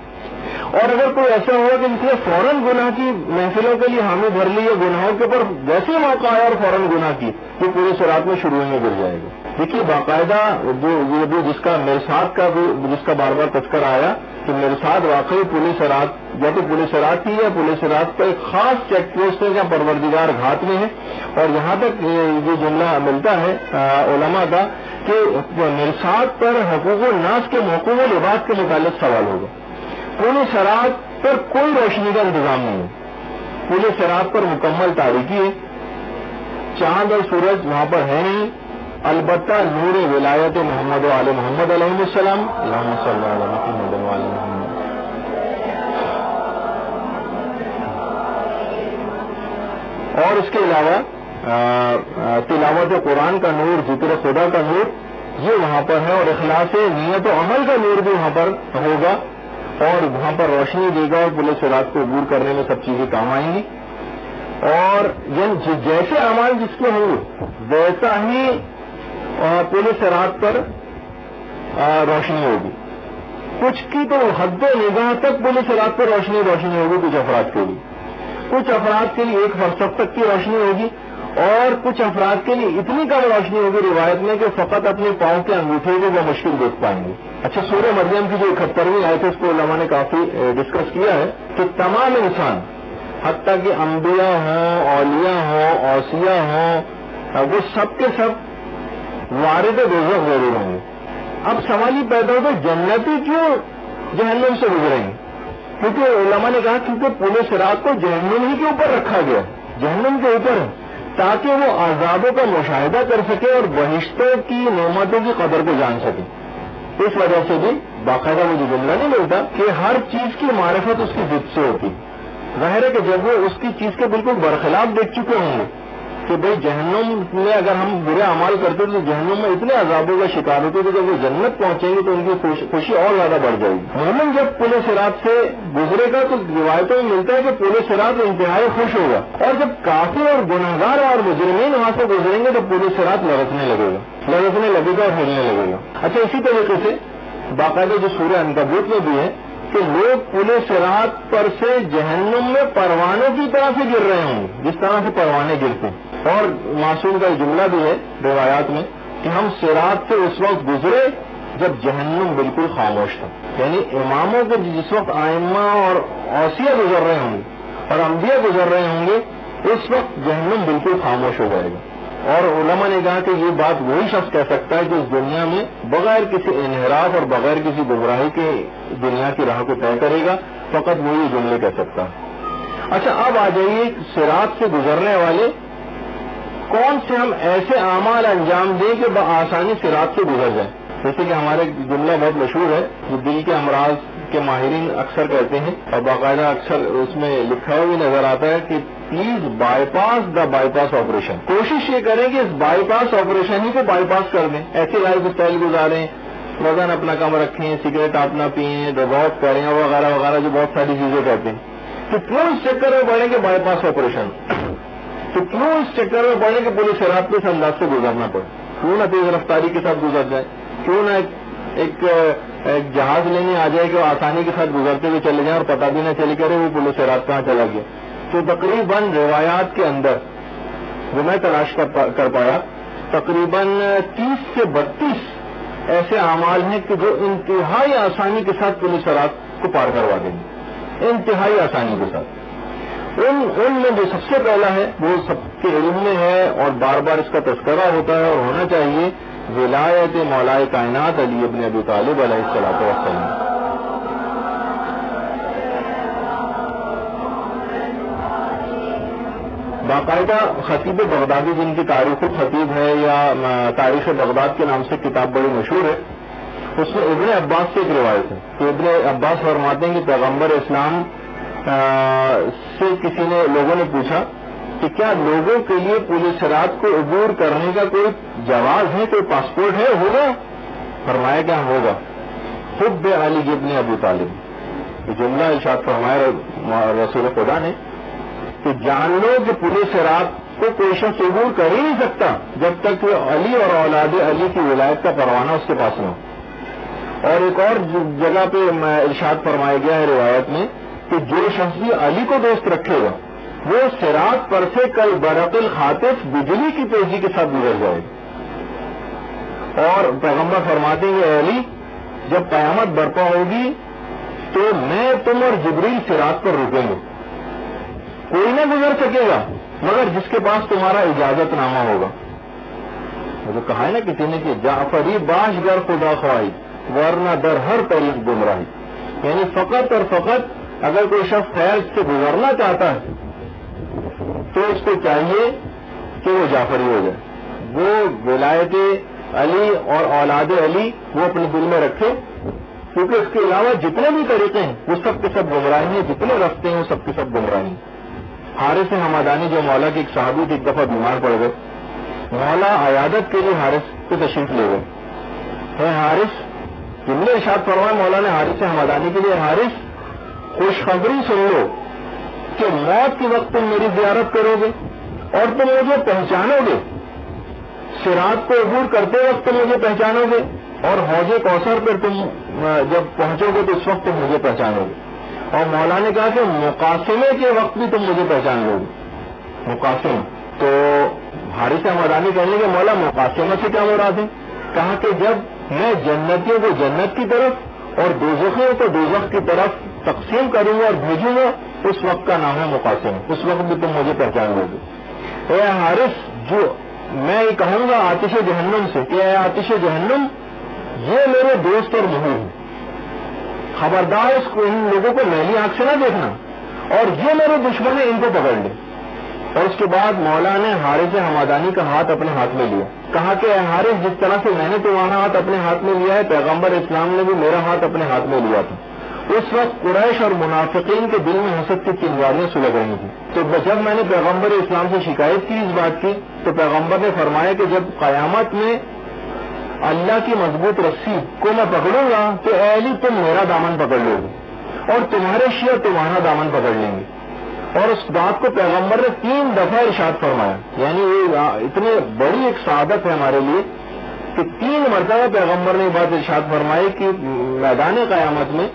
اور اگر کوئی ایسا ہوا کہ اس نے فوراً گناہ کی محفلوں کے لیے حامی بھر لی ہے گناہوں کے اوپر ویسے موقع آیا اور فوراً گناہ کی تو پورے صراط میں شروع میں گر جائے گا. دیکھیے باقاعدہ جو جس کا مرصاد کا جس کا بار بار تذکر آیا کہ مرصاد واقعی پولیس صراط یا تو پولیس صراط کی یا پولیس صراط کا ایک خاص چیک پوسٹ ہے جہاں پروردگار گھات میں ہے. اور یہاں تک یہ جملہ ملتا ہے علماء کا کہ مرصاد پر حقوق الناس کے موقوف لباس کے متعلق سوال ہوگا. پولیس صراط پر کوئی روشنی کا انتظام نہیں ہے, پولیس صراط پر مکمل تاریکی ہے, چاند اور سورج وہاں پر ہے نہیں, البتہ نور ولایت محمد و آل محمد علیہ السلام اللہم صلی علی محمد و آل محمد. اور اس کے علاوہ تلاوت قرآن کا نور ذکر خدا کا نور یہ وہاں پر ہے اور اخلاص نیت و عمل کا نور بھی وہاں پر ہوگا اور وہاں پر روشنی دے گا اور پولیس صراط کو عبور کرنے میں سب چیزیں کام آئیں گی. اور جیسے اعمال جس کے ہوں گے ویسا ہی پولیس صراط پر روشنی ہوگی. کچھ کی تو حد نگاہ تک پولیس صراط پر روشنی ہوگی کچھ افراد کے لیے, کچھ افراد کے لیے 1 فرسخ تک کی روشنی ہوگی اور کچھ افراد کے لیے اتنی کم روشنی ہوگی روایت میں کہ فقط اپنے پاؤں کے انگوٹھے کو وہ مشکل دیکھ پائیں گے. اچھا، سورہ مریم کی جو 71ویں آیت ہے اس کو علماء نے کافی ڈسکس کیا ہے کہ تمام انسان حتیٰ کہ انبیاء ہوں، اولیاء ہوں، اوصیاء ہوں، وہ سب کے سب وارد دوزخ ضرور ہوں گے. اب سوال یہ پیدا ہوتا ہے جنتی کیوں جہنم سے گزریں گے؟ کیونکہ علماء نے کہا کیونکہ پورے صراط کو جہنم ہی کے اوپر رکھا گیا، جہنم کے اوپر ہے، تاکہ وہ عذابوں کا مشاہدہ کر سکے اور بہشتوں کی نعمتوں کی قدر کو جان سکے. اس وجہ سے بھی باقاعدہ مجھے جملہ نہیں ملتا کہ ہر چیز کی معرفت اس کی ضد سے ہوتی. ظاہر ہے کہ جب وہ اس کی چیز کے بالکل برخلاف دیکھ چکے ہوں گے کہ بھئی جہنم میں اگر ہم برے اعمال کرتے تو جہنم میں اتنے عذابوں کا شکار ہوتے تو جب وہ جنت پہنچیں گے تو ان کی خوشی اور زیادہ بڑھ جائے گی. مومن جب پل صراط سے گزرے گا تو روایتوں میں ملتا ہے کہ پل صراط انتہائی خوش ہوگا، اور جب کافر اور گنہگار اور مجرمین وہاں سے گزریں گے تو پل صراط لڑکنے لگے گا اور ہلنے لگے گا. اچھا، اسی طریقے سے باقاعدہ جو سورہ عنکبوت میں بھی ہے کہ لوگ پل صراط پر سے جہنم میں پروانوں کی طرح سے گر رہے ہوں گے، جس طرح سے پروانے گرتے ہیں. اور معصوم کا جملہ بھی ہے روایات میں کہ ہم صراط سے اس وقت گزرے جب جہنم بالکل خاموش تھا. یعنی اماموں کے جس وقت آئمہ اور اوصیاء گزر رہے ہوں گے اور انبیاء گزر رہے ہوں گے اس وقت جہنم بالکل خاموش ہو جائے گا. اور علماء نے کہا کہ یہ بات وہی شخص کہہ سکتا ہے جو اس دنیا میں بغیر کسی انحراف اور بغیر کسی گمراہی کے دنیا کی راہ کو طے کرے گا، فقط وہی جملے کہہ سکتا ہے. اچھا، اب آ جائیے صراط سے گزرنے والے کون سے ہم ایسے اعمال انجام دیں کہ بآسانی صراط سے گزر جائیں. جیسے کہ ہمارے جملہ بہت مشہور ہے جو دل کے امراض کے ماہرین اکثر کہتے ہیں اور باقاعدہ اکثر اس میں لکھا ہوا بھی نظر آتا ہے کہ please by pass the by pass operation. کوشش یہ کریں کہ اس بائی پاس آپریشن ہی کو بائی پاس کر دیں. ایسی لائف اسٹائل گزاریں، وزن اپنا کم رکھیں، سگریٹ آپ نہ پئیں، دباؤ کریں وغیرہ وغیرہ جو بہت ساری چیزیں کہتے ہیں. تو کیوں اس چکر میں پڑیں کہ بائی پاس آپریشن؟ تو کیوں اس چکر میں پڑے کہ پولیس صراط کے انداز سے گزرنا پڑے؟ کیوں نہ تیز رفتاری کے ساتھ گزر جائے؟ کیوں نہ ایک جہاز لینے آ جائے کہ وہ آسانی کے ساتھ گزرتے ہوئے چلے جائیں اور پتہ بھی نہ چلے کرے وہ پولیس صراط کہاں چلا گیا. تو تقریباً روایات کے اندر جو میں تلاش کر پایا تقریباً 30 سے 32 ایسے اعمال ہیں کہ جو انتہائی آسانی کے ساتھ پولیس صراط کو پار کروا دیں گے، انتہائی آسانی کے ساتھ. ان میں جو سب سے پہلا ہے وہ سب کے علم میں ہے اور بار بار اس کا تذکرہ ہوتا ہے اور ہونا چاہیے، ولایت مولا کائنات علی ابن ابی طالب علیہ الصلوۃ والسلام. باقاعدہ خطیب بغدادی جن کی تاریخ الخطیب ہے یا تاریخ بغداد کے نام سے کتاب بڑی مشہور ہے، اس میں ابن عباس سے ایک روایت ہے کہ ابن عباس فرماتے ہیں کہ پیغمبر اسلام سے کسی نے لوگوں نے پوچھا کہ کیا لوگوں کے لیے پولیس صراط کو عبور کرنے کا کوئی جواز ہے، کوئی پاسپورٹ ہے، ہوگا؟ فرمایا کہ ہاں ہوگا. حب علی ابن ابی طالب، یہ جملہ ارشاد فرمایا رسول خدا نے کہ جان لو کہ پولیس صراط کو کوئی شخص عبور کر ہی نہیں سکتا جب تک کہ علی اور اولاد علی کی ولایت کا پروانہ اس کے پاس نہ ہو. اور ایک اور جگہ پہ ارشاد فرمایا گیا ہے روایت میں کہ جو شخص بھی علی کو دوست رکھے گا وہ صراط پر سے کل برق الخاطف بجلی کی تیزی کے ساتھ گزر جائے گا. اور پیغمبر فرماتے ہیں کہ علی جب قیامت برپا ہوگی تو میں تم اور جبریل صراط پر رکیں گے، کوئی نہ گزر سکے گا مگر جس کے پاس تمہارا اجازت نامہ ہوگا. مجھے کہا ہے نا کسی نے کہ جعفری باش گر خدا خواہی ورنہ در ہر طریق گمراہی. یعنی فقط اور فقط اگر کوئی شخص خیر سے گزرنا چاہتا ہے تو اس کو چاہیے کہ وہ جعفری ہو جائے، وہ ولایت علی اور اولاد علی وہ اپنے دل میں رکھے، کیونکہ اس کے علاوہ جتنے بھی طریقے ہیں وہ سب کے سب گمراہی ہیں، جتنے راستے ہیں وہ سب کے سب گمراہی ہیں. حارث حمدانی جو مولا کے ایک صحابی تھے ایک دفعہ بیمار پڑ گئے، مولا عیادت کے لیے حارث کو تشریف لے گئے. ہے حارث، جن نے ارشاد فرمایا مولا نے حارث حمدانی کے لیے، حارث خوشخبری سن لو کہ موت کے وقت تم میری زیارت کرو گے اور تم مجھے پہچانو گے، صراط کو عبور کرتے وقت تم مجھے پہچانو گے اور حوض کوثر پر تم جب پہنچو گے تو اس وقت تم مجھے پہچانو گے. اور مولا نے کہا کہ مقاسمے کے وقت بھی تم مجھے پہچان لو گے. مقاسم تو حارث ہمدانی کہنے کے مولا مقاسمہ سے کیا مراد ہے؟ کہا کہ جب میں جنتیوں کو جنت کی طرف اور دوزخیوں کو دوزخ کی طرف تقسیم کروں گا اور بھیجوں گا، اس وقت کا نام ہے مقاسمہ، اس وقت بھی تم مجھے پہچان لو گے۔ اے حارث، جو میں یہ کہوں گا آتش جہنم سے کہ اے آتش جہنم، یہ میرے دوست اور محب ہیں، خبردار ان لوگوں کو میلی آنکھ سے نہ دیکھنا، اور یہ میرے دشمن ہیں، ان کو پکڑ لے۔ اور اس کے بعد مولا نے حارث ہمدانی کا ہاتھ اپنے ہاتھ میں لیا، کہا کہ اے حارث، جس طرح سے میں نے تمہارا ہاتھ اپنے ہاتھ میں لیا ہے، پیغمبر اسلام نے بھی میرا ہاتھ اپنے ہاتھ میں لیا تھا۔ اس وقت قریش اور منافقین کے دل میں حسد کی چنگاریاں سلگ رہی تھیں۔ تو جب میں نے پیغمبر اسلام سے شکایت کی اس بات کی، تو پیغمبر نے فرمایا کہ جب قیامت میں اللہ کی مضبوط رسی کو میں پکڑوں گا تو اے علی تم میرا دامن پکڑ لو گے اور تمہارے شیعہ تمہارا دامن پکڑ لیں گے۔ اور اس بات کو پیغمبر نے 3 دفعہ ارشاد فرمایا، یعنی یہ اتنی بڑی ایک سعادت ہے ہمارے لیے کہ 3 مرتبہ پیغمبر نے یہ بات ارشاد فرمائی کہ میدان قیامت میں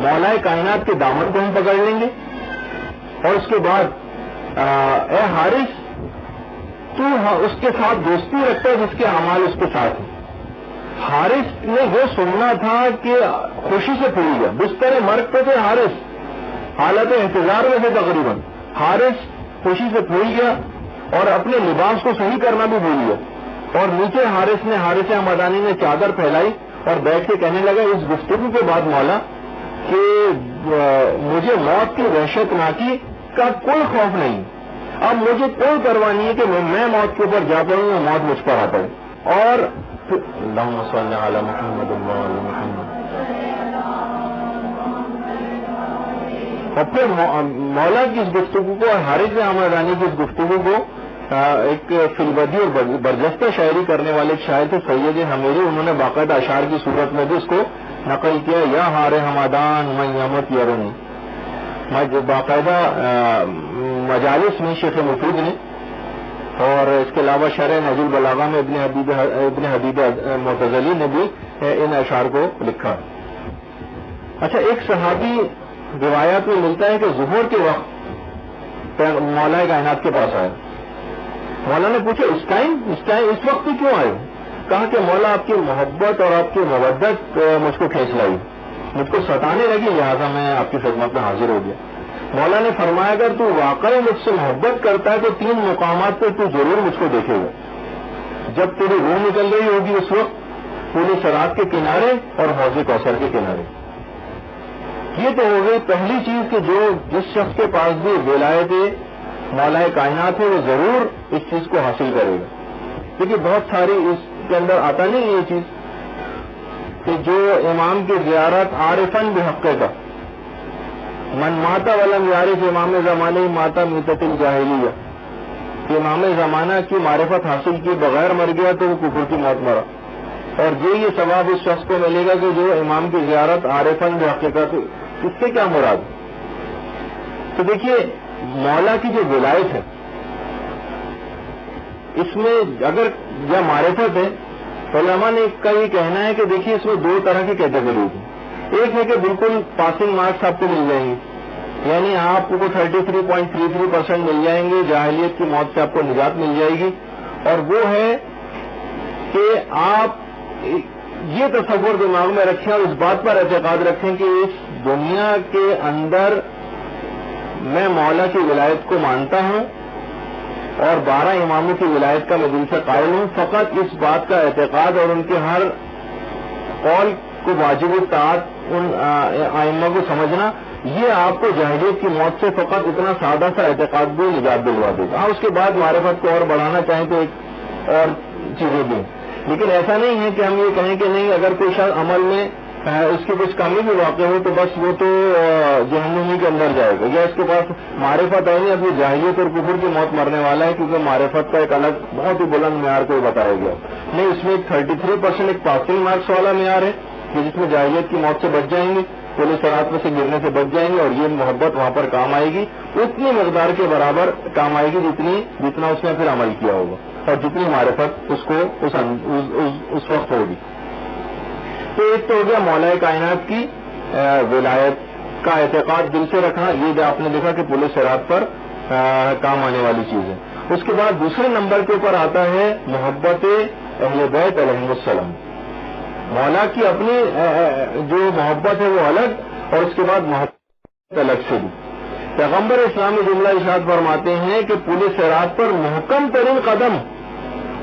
مولا کائنات کے دامن کو ہم پکڑ لیں گے۔ اور اس کے بعد اے حارث، تو اس کے ساتھ دوستی رکھتا ہے جس کے اعمال اس کے ساتھ ہیں۔ حارث نے وہ سننا تھا کہ خوشی سے پھول گیا، بستر مرگ پہ تھے حارث، حالت انتظار میں تھے تقریباً، حارث خوشی سے پھول گیا اور اپنے لباس کو صحیح کرنا بھی بھول گیا۔ اور نیچے حارث ہمدانی نے چادر پھیلائی اور بیٹھ کے کہنے لگا اس گفتگو کے بعد مولا کہ مجھے موت کی وحشت ناکی کا کوئی خوف نہیں، اب مجھے کوئی پرواہ نہیں ہے کہ میں موت کے اوپر جا پڑوں یا موت مجھ پر آ پڑے۔ اور اللہم صلی علی محمد وعلی محمد۔ اور پھر مولا کی اس گفتگو کو اور حارث ہمدانی کی اس گفتگو کو ایک فلبدی اور برجستہ شاعری کرنے والے ایک شاعر تھے سید حمیری، انہوں نے باقاعدہ اشعار کی صورت میں بھی اس کو نقل کیا، یا ہار ہمدان میں یمت یرنی۔ باقاعدہ مجالس میں شیخ مفید نے، اور اس کے علاوہ شرح نہج البلاغہ میں ابن حبیب معتزلی نے بھی ان اشعار کو لکھا۔ اچھا، ایک صحابی روایات میں ملتا ہے کہ ظہور کے وقت مولا کائنات کے پاس آئے، مولا نے پوچھا اس وقت بھی کیوں آئے؟ کہا کہ مولا آپ کی محبت اور آپ کی مودت مجھ کو کھینچ لائی، مجھ کو ستانے لگی، لہٰذا میں آپ کی خدمت میں حاضر ہو گیا۔ مولا نے فرمایا اگر تو واقعی مجھ سے محبت کرتا ہے تو 3 مقامات پہ تو ضرور مجھ کو دیکھے گا، جب تیری روح نکل رہی ہوگی اس وقت پوری صراط کے کنارے اور حوض کوثر کے کنارے۔ یہ تو ہو گئی پہلی چیز کہ جس شخص کے پاس بھی ولایت مولا کائنات ہے وہ ضرور اس چیز کو حاصل کرے گا، کیونکہ بہت ساری اس کے اندر آتا نہیں یہ چیز کہ جو امام کی زیارت عارفن بحق کا من ماتا ولم یعرف امام زمانے ماتا میتۃ الجاہلیہ، کہ امام زمانہ کی معرفت حاصل کی بغیر مر گیا تو وہ کفر کی موت مرا۔ اور یہ ثواب اس شخص کو ملے گا کہ جو امام کی زیارت عارفن بحقیقت، اس سے کیا مراد؟ تو دیکھیے مولا کی جو ولایت ہے اس میں اگر یا معرفت ہے، علماء نے کا یہ کہنا ہے کہ دیکھیے اس میں 2 طرح کی کیٹیگری ہے۔ ایک ہے کہ بالکل پاسنگ مارکس آپ کو مل جائیں گے، یعنی آپ کو 33.33% مل جائیں گے، جاہلیت کی موت سے آپ کو نجات مل جائے گی۔ اور وہ ہے کہ آپ یہ تصور دماغ میں رکھیں اور اس بات پر اعتقاد رکھیں کہ اس دنیا کے اندر میں مولا کی ولایت کو مانتا ہوں اور 12 اماموں کی ولایت کا میں دل سے قائل ہوں، فقط اس بات کا اعتقاد اور ان کے ہر قول کو واجب الطاعت ان ائمہ کو سمجھنا، یہ آپ کو جاہلیت کی موت سے فقط اتنا سادہ سا اعتقاد بھی نجات دلوا دے گا۔ اس کے بعد معرفت کو اور بڑھانا چاہیں تو ایک اور چیزیں بھی، لیکن ایسا نہیں ہے کہ ہم یہ کہیں کہ نہیں اگر کوئی شخص عمل میں اس کی کچھ کمی بھی واقع ہو تو بس وہ تو جہنمی کے اندر جائے گا، یا اس کے پاس معرفت ہے نہیں، اب یہ جاہلیت اور کفر کی موت مرنے والا ہے، کیونکہ معرفت کا ایک الگ بہت ہی بلند معیار کو بتایا گیا۔ نہیں، اس میں 33% ایک پاسنگ مارکس والا معیار ہے کہ جس میں جاہلیت کی موت سے بچ جائیں گے، پولیس صراط میں سے گرنے سے بچ جائیں گے، اور یہ محبت وہاں پر کام آئے گی، اتنی مقدار کے برابر کام آئے گی جتنا اس نے پھر عمل کیا ہوگا اور جتنی معرفت اس کو اس وقت ہوگی۔ تو ایک تو ہو گیا مولا کائنات کی ولایت کا اعتقاد دل سے رکھنا، یہ جو آپ نے دیکھا کہ پولیس صراط پر کام آنے والی چیز ہے۔ اس کے بعد دوسرے نمبر کے اوپر آتا ہے محبت اہل بیت علیہم السلام. مولا کی اپنی جو محبت ہے وہ الگ، اور اس کے بعد محبت الگ سے بھی. پیغمبر اسلامی جملہ ارشاد فرماتے ہیں کہ پل صراط پر محکم ترین قدم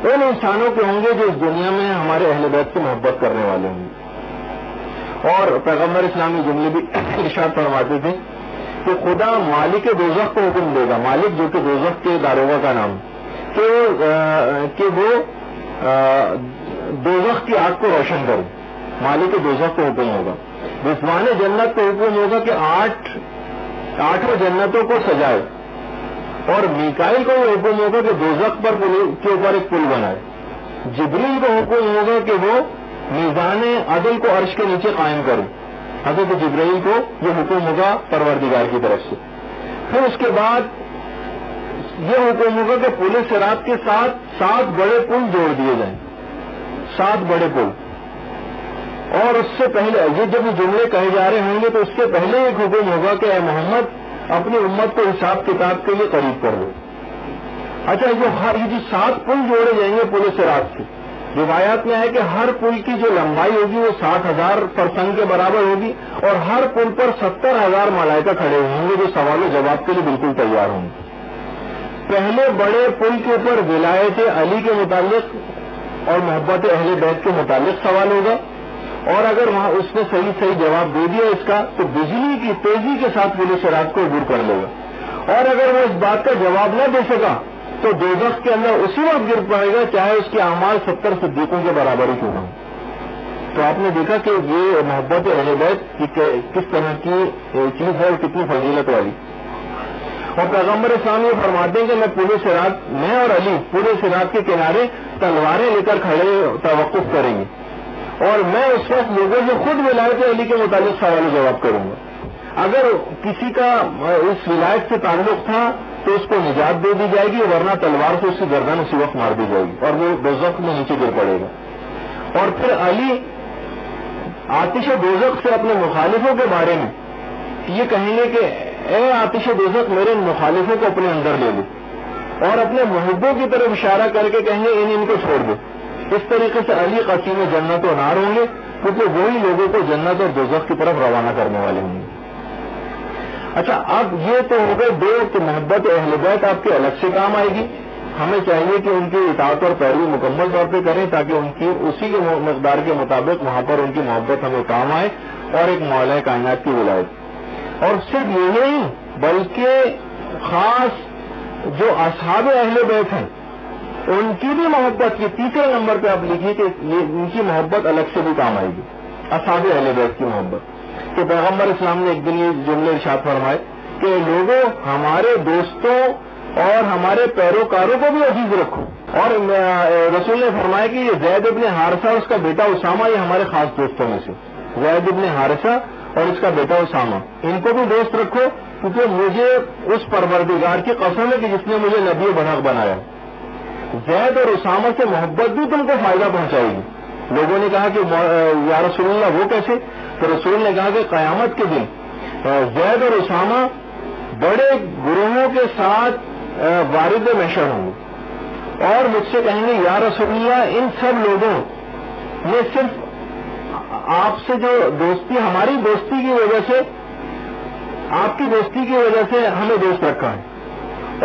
ان انسانوں کے ہوں گے جو اس دنیا میں ہمارے اہل بیت سے محبت کرنے والے ہوں گے. اور پیغمبر اسلامی جملے بھی ارشاد فرماتے تھے کہ خدا مالک دوزخ کو حکم دے گا، مالک جو کہ دوزخ کے داروغہ کا نام، کہ وہ دوزخ کی آگ کو روشن کرے. مالک دوزخ کو حکم ہوگا. رضوان جنت کو حکم ہوگا کہ آٹھوں جنتوں کو سجائے، اور میکائیل کو یہ حکم ہوگا کہ دوزخ پر کے اوپر ایک پل بنائے. جبریل کو حکم ہوگا کہ وہ میزان عدل کو عرش کے نیچے قائم کرے. حضرت جبرائیل کو یہ حکم ہوگا پروردگار کی طرف سے. پھر اس کے بعد یہ حکم ہوگا کہ پل صراط کے ساتھ 7 بڑے پل جوڑ دیے جائیں، 7 بڑے پل. اور اس سے پہلے یہ جب یہ جملے کہے جا رہے ہوں گے تو اس سے پہلے ایک حکم ہوگا کہ اے محمد اپنی امت کو حساب کتاب کے لیے قریب کر لو. اچھا یہ جو 7 پل جوڑے جائیں گے پل صراط سے، روایات میں ہے کہ ہر پل کی جو لمبائی ہوگی وہ 60,000 فرسنگ کے برابر ہوگی، اور ہر پل پر 70,000 ملائکہ کھڑے ہوں گے جو سوال و جواب کے لیے بالکل تیار ہوں گے. پہلے بڑے پل کے اوپر ولایت علی کے متعلق اور محبت اہل بیت کے متعلق سوال ہوگا، اور اگر وہاں اس نے صحیح جواب دے دیا اس کا تو بجلی کی تیزی کے ساتھ پل صراط کو عبور کر لے گا. اور اگر وہ اس بات کا جواب نہ دے سکا تو دوزخ کے اندر اسی وقت گر پڑے گا، چاہے اس کے اعمال 70 صدیقوں کے برابر ہی کیوں نہ ہو. تو آپ نے دیکھا کہ یہ محبت اہل بیت کس طرح کی چیز ہے اور کتنی فضیلت والی. اور پیغمبر اسلام یہ فرماتے ہیں کہ میں اور علی پل صراط کے کنارے تلواریں لے کر کھڑے توقف کریں گے، اور میں اس وقت لوگوں سے خود ولایت علی کے متعلق سوال و جواب کروں گا. اگر کسی کا اس ولایت سے تعلق تھا تو اس کو نجات دے دی جائے گی، ورنہ تلوار سے اس کی گردن اسی وقت مار دی جائے گی اور وہ دوزخ میں نیچے گر پڑے گا. اور پھر علی آتش دوزخ سے اپنے مخالفوں کے بارے میں یہ کہیں گے کہ اے آتش دوزخ میرے مخالفوں کو اپنے اندر لے لو، اور اپنے محبوں کی طرف اشارہ کر کے کہیں گے ان کو چھوڑ دو. اس طریقے سے علی قسیم جنت و نار ہوں گے، کیونکہ وہی لوگوں کو جنت اور دوزخ کی طرف روانہ کرنے والے ہوں گے. اچھا اب یہ تو ہو گئے دو کہ محبت اہل بیت آپ کے الگ سے کام آئے گی. ہمیں چاہیے کہ ان کی اطاعت اور پیروی مکمل طور پہ کریں تاکہ ان کی اسی کے مقدار کے مطابق وہاں پر ان کی محبت ہمیں کام آئے، اور ایک مولا کائنات کی ولایت. اور صرف یہ نہیں بلکہ خاص جو اصحاب اہل بیت ہیں ان کی بھی محبت کی تیسرے نمبر پہ آپ لکھیے کہ ان کی محبت الگ سے بھی کام آئے گی. اصحاب اہل بیت کی محبت کہ پیغمبر اسلام نے ایک دن یہ جملے ارشاد فرمائے کہ لوگوں ہمارے دوستوں اور ہمارے پیروکاروں کو بھی عزیز رکھو. اور رسول نے فرمایا کہ یہ زید ابن حارثہ اور اس کا بیٹا اسامہ یہ ہمارے خاص دوستوں میں سے، زید ابن حارثہ اور اس کا بیٹا اسامہ، ان کو بھی دوست رکھو، کیونکہ مجھے اس پروردگار کی قسم ہے کہ جس نے مجھے نبی برحق بنایا. زید اور اسامہ سے محبت بھی تم کو فائدہ پہنچائے گی. لوگوں نے کہا کہ یا رسول اللہ وہ کیسے؟ تو رسول نے کہا کہ قیامت کے دن زید اور اسامہ بڑے گروہوں کے ساتھ وارد محشر ہوں گے اور مجھ سے کہیں گے یا رسول اللہ ان سب لوگوں نے صرف آپ سے جو دوستی ہماری دوستی کی وجہ سے آپ کی دوستی کی وجہ سے ہمیں دوست رکھا ہے.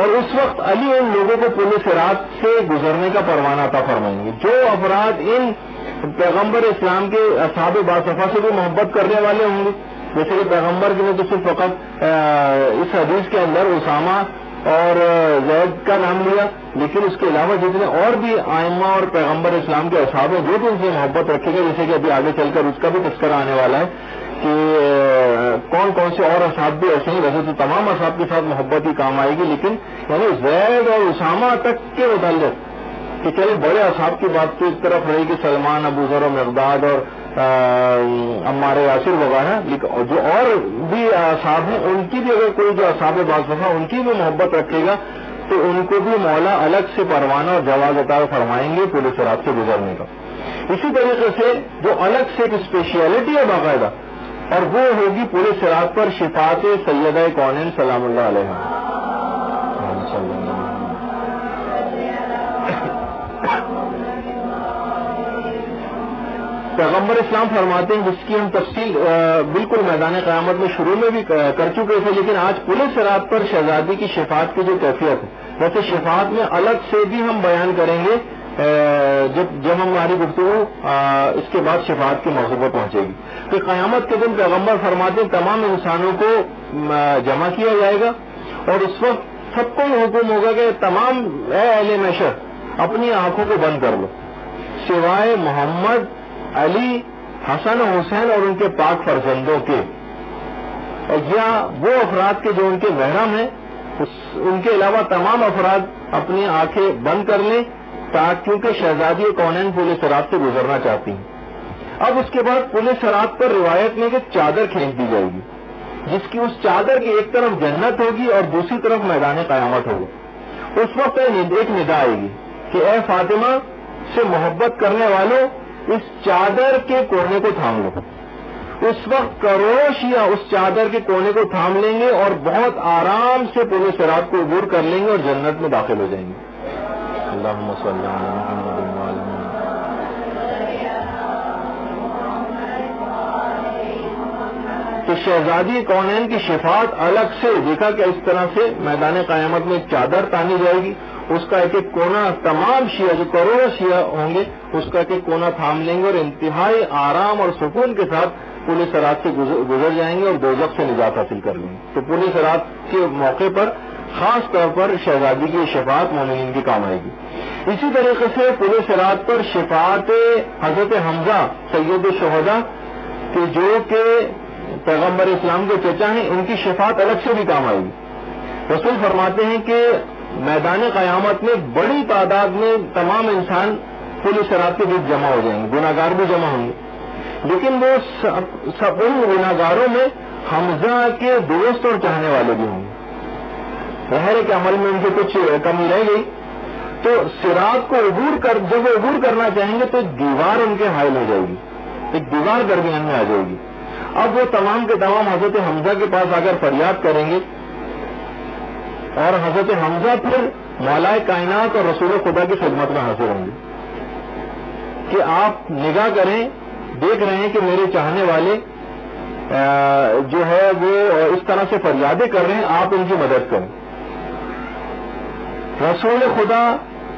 اور اس وقت علی ان لوگوں کو پل صراط سے گزرنے کا پروانہ عطا فرمائیں گے. جو افراد ان پیغمبر اسلام کے اصحاب باصفا سے بھی محبت کرنے والے ہوں گے، جیسے کہ پیغمبر نے تو صرف فقط اس حدیث کے اندر اسامہ اور زید کا نام لیا، لیکن اس کے علاوہ جتنے اور بھی آئمہ اور پیغمبر اسلام کے اصحاب ہیں جو بھی ان سے محبت رکھے گا، جیسے کہ ابھی آگے چل کر اس کا بھی تذکرہ آنے والا ہے کہ کون کون سے اور اصحاب بھی ایسے ہیں. ویسے تو تمام اصحاب کے ساتھ محبت ہی کام آئے گی، لیکن یعنی زید اور اسامہ تک کے متعلق کہ چلے بڑے اصحاب کی بات تو ایک طرف رہی کہ سلمان، ابو ذر و مقداد اور عمار یاسر وغیرہ، جو اور بھی اصحاب ہیں ان کی بھی اگر کوئی جو اصحاب باصفا ان کی بھی محبت رکھے گا تو ان کو بھی مولا الگ سے پروانہ اور جواز عطا فرمائیں گے پل صراط سے گزرنے کا. اسی طریقے سے جو الگ سے ایک اسپیشلٹی ہے باقاعدہ، اور وہ ہوگی پل صراط پر شفاعت سیدہ کونین سلام اللہ علیہ. پیغمبر اسلام فرماتے ہیں، جس کی ہم تفصیل بالکل میدان قیامت میں شروع میں بھی کر چکے تھے، لیکن آج پورے صراط پر شہزادی کی شفاعت کی جو کیفیت ہے، ویسے شفاعت میں الگ سے بھی ہم بیان کریں گے جب ہماری گفتگو اس کے بعد شفاعت کے موضوع پر پہنچے گی. کہ قیامت کے دن پیغمبر فرماتے ہیں تمام انسانوں کو جمع کیا جائے گا، اور اس وقت سب کو یہ حکم ہوگا کہ تمام اے اہل محشر اپنی آنکھوں کو بند کر لو سوائے محمد، علی، حسن و حسین اور ان کے پاک فرزندوں کے، اور یا وہ افراد کے جو ان کے محرم ہیں، ان کے علاوہ تمام افراد اپنی آنکھیں بند کر لیں، کیونکہ شہزادی کونین پل صراط سے گزرنا چاہتی ہیں. اب اس کے بعد پل صراط پر روایت میں کہ چادر کھینچ دی جائے گی، جس کی اس چادر کی ایک طرف جنت ہوگی اور دوسری طرف میدان قیامت ہوگا. اس وقت ایک ندا آئے گی کہ اے فاطمہ سے محبت کرنے والوں اس چادر کے کونے کو تھام لو. اس وقت کروڑوں شیعہ اس چادر کے کونے کو تھام لیں گے اور بہت آرام سے پل صراط کو عبور کر لیں گے اور جنت میں داخل ہو جائیں گے. اللہم صلی علی محمد وعلی تو شہزادی کونین کی شفاعت الگ سے دیکھا کہ اس طرح سے میدان قیامت میں چادر تانی جائے گی، اس کا ایک ایک کونا تمام شیعہ جو کروڑوں شیعہ ہوں گے اس کا ایک ایک کونا تھام لیں گے اور انتہائی آرام اور سکون کے ساتھ پل صراط سے گزر جائیں گے اور دوزخ سے نجات حاصل کر لیں گے. تو پل صراط کے موقع پر خاص طور پر شہزادی کی شفاعت مومنین کی کام آئے گی. اسی طریقے سے پل صراط پر شفاعت حضرت حمزہ سید الشہداء کہ جو کہ پیغمبر اسلام کے چچا ہیں، ان کی شفاعت الگ سے بھی کام آئے گی. رسول فرماتے ہیں کہ میدان قیامت میں بڑی تعداد میں تمام انسان پل صراط کے بیچ جمع ہو جائیں گے، گناہ گار بھی جمع ہوں گے، لیکن وہ سب ان گناہ گاروں میں حمزہ کے دوست اور چاہنے والے بھی ہوں گے. ظاہر ہے کہ عمل میں ان کی کچھ کمی رہ گئی، تو صراط کو جب وہ عبور کرنا چاہیں گے تو ایک دیوار ان کے حائل ہو جائے گی، ایک دیوار درمیان میں آ جائے گی. اب وہ تمام کے تمام حضرت حمزہ کے پاس آ کر فریاد کریں گے، اور حضرت حمزہ پھر مولا کائنات اور رسول خدا کی خدمت میں حاضر ہوں گے کہ آپ نگاہ کریں، دیکھ رہے ہیں کہ میرے چاہنے والے جو ہے وہ اس طرح سے فریادیں کر رہے ہیں، آپ ان کی مدد کریں. رسول خدا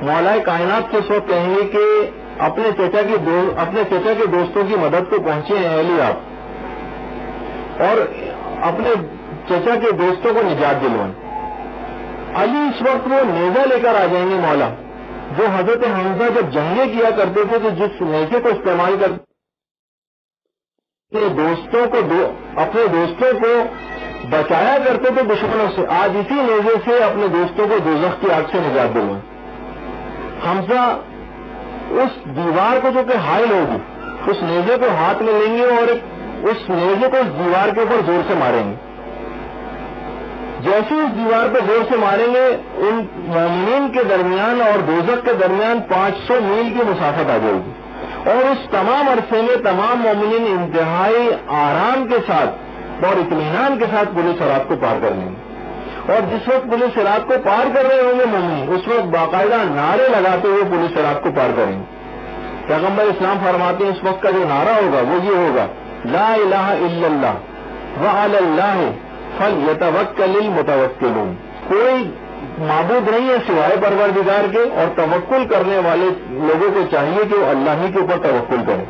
مولا کائنات سے اس وقت کہیں گے کہ اپنے چچا کے دوستوں کی مدد کو پہنچے ہیں علی آپ، اور اپنے چچا کے دوستوں کو نجات دلوائیں. علی اس وقت وہ نیزہ لے کر آ جائیں گے مولا، جو حضرت حمزہ جب جنگیں کیا کرتے تھے تو جس نیزے کو استعمال کرتے اپنے دوستوں کو بچایا کرتے تھے دشمنوں سے، آج اسی نیزے سے اپنے دوستوں کو دوزخ کی آگ سے نجات دلوائیں. حمزہ اس دیوار کو جو کہ حائل ہوگی اس نیزے کو ہاتھ میں لیں گے اور اس نیزے کو اس دیوار کے اوپر زور سے ماریں گے. جیسے اس دیوار پہ زور سے ماریں گے ان مومنین کے درمیان اور دوزخ کے درمیان 500 میل کی مسافت آ جائے گی، اور اس تمام عرصے میں تمام مومنین انتہائی آرام کے ساتھ اور اطمینان کے ساتھ پل صراط کو پار کر لیں گے. اور جس وقت پل صراط کو پار کر رہے ہوں گے مومنین، اس وقت باقاعدہ نعرے لگاتے ہوئے پل صراط کو پار کریں گے. پیغمبر اسلام فرماتے ہیں اس وقت کا جو نعرہ ہوگا وہ یہ ہوگا، لا الہ الا اللہ وعلی اللہ فلیتوکل المتوکلون. کوئی معبود نہیں ہے سوائے پروردگار کے، اور توکل کرنے والے لوگوں کو چاہیے کہ وہ اللہ ہی کے اوپر توکل کریں،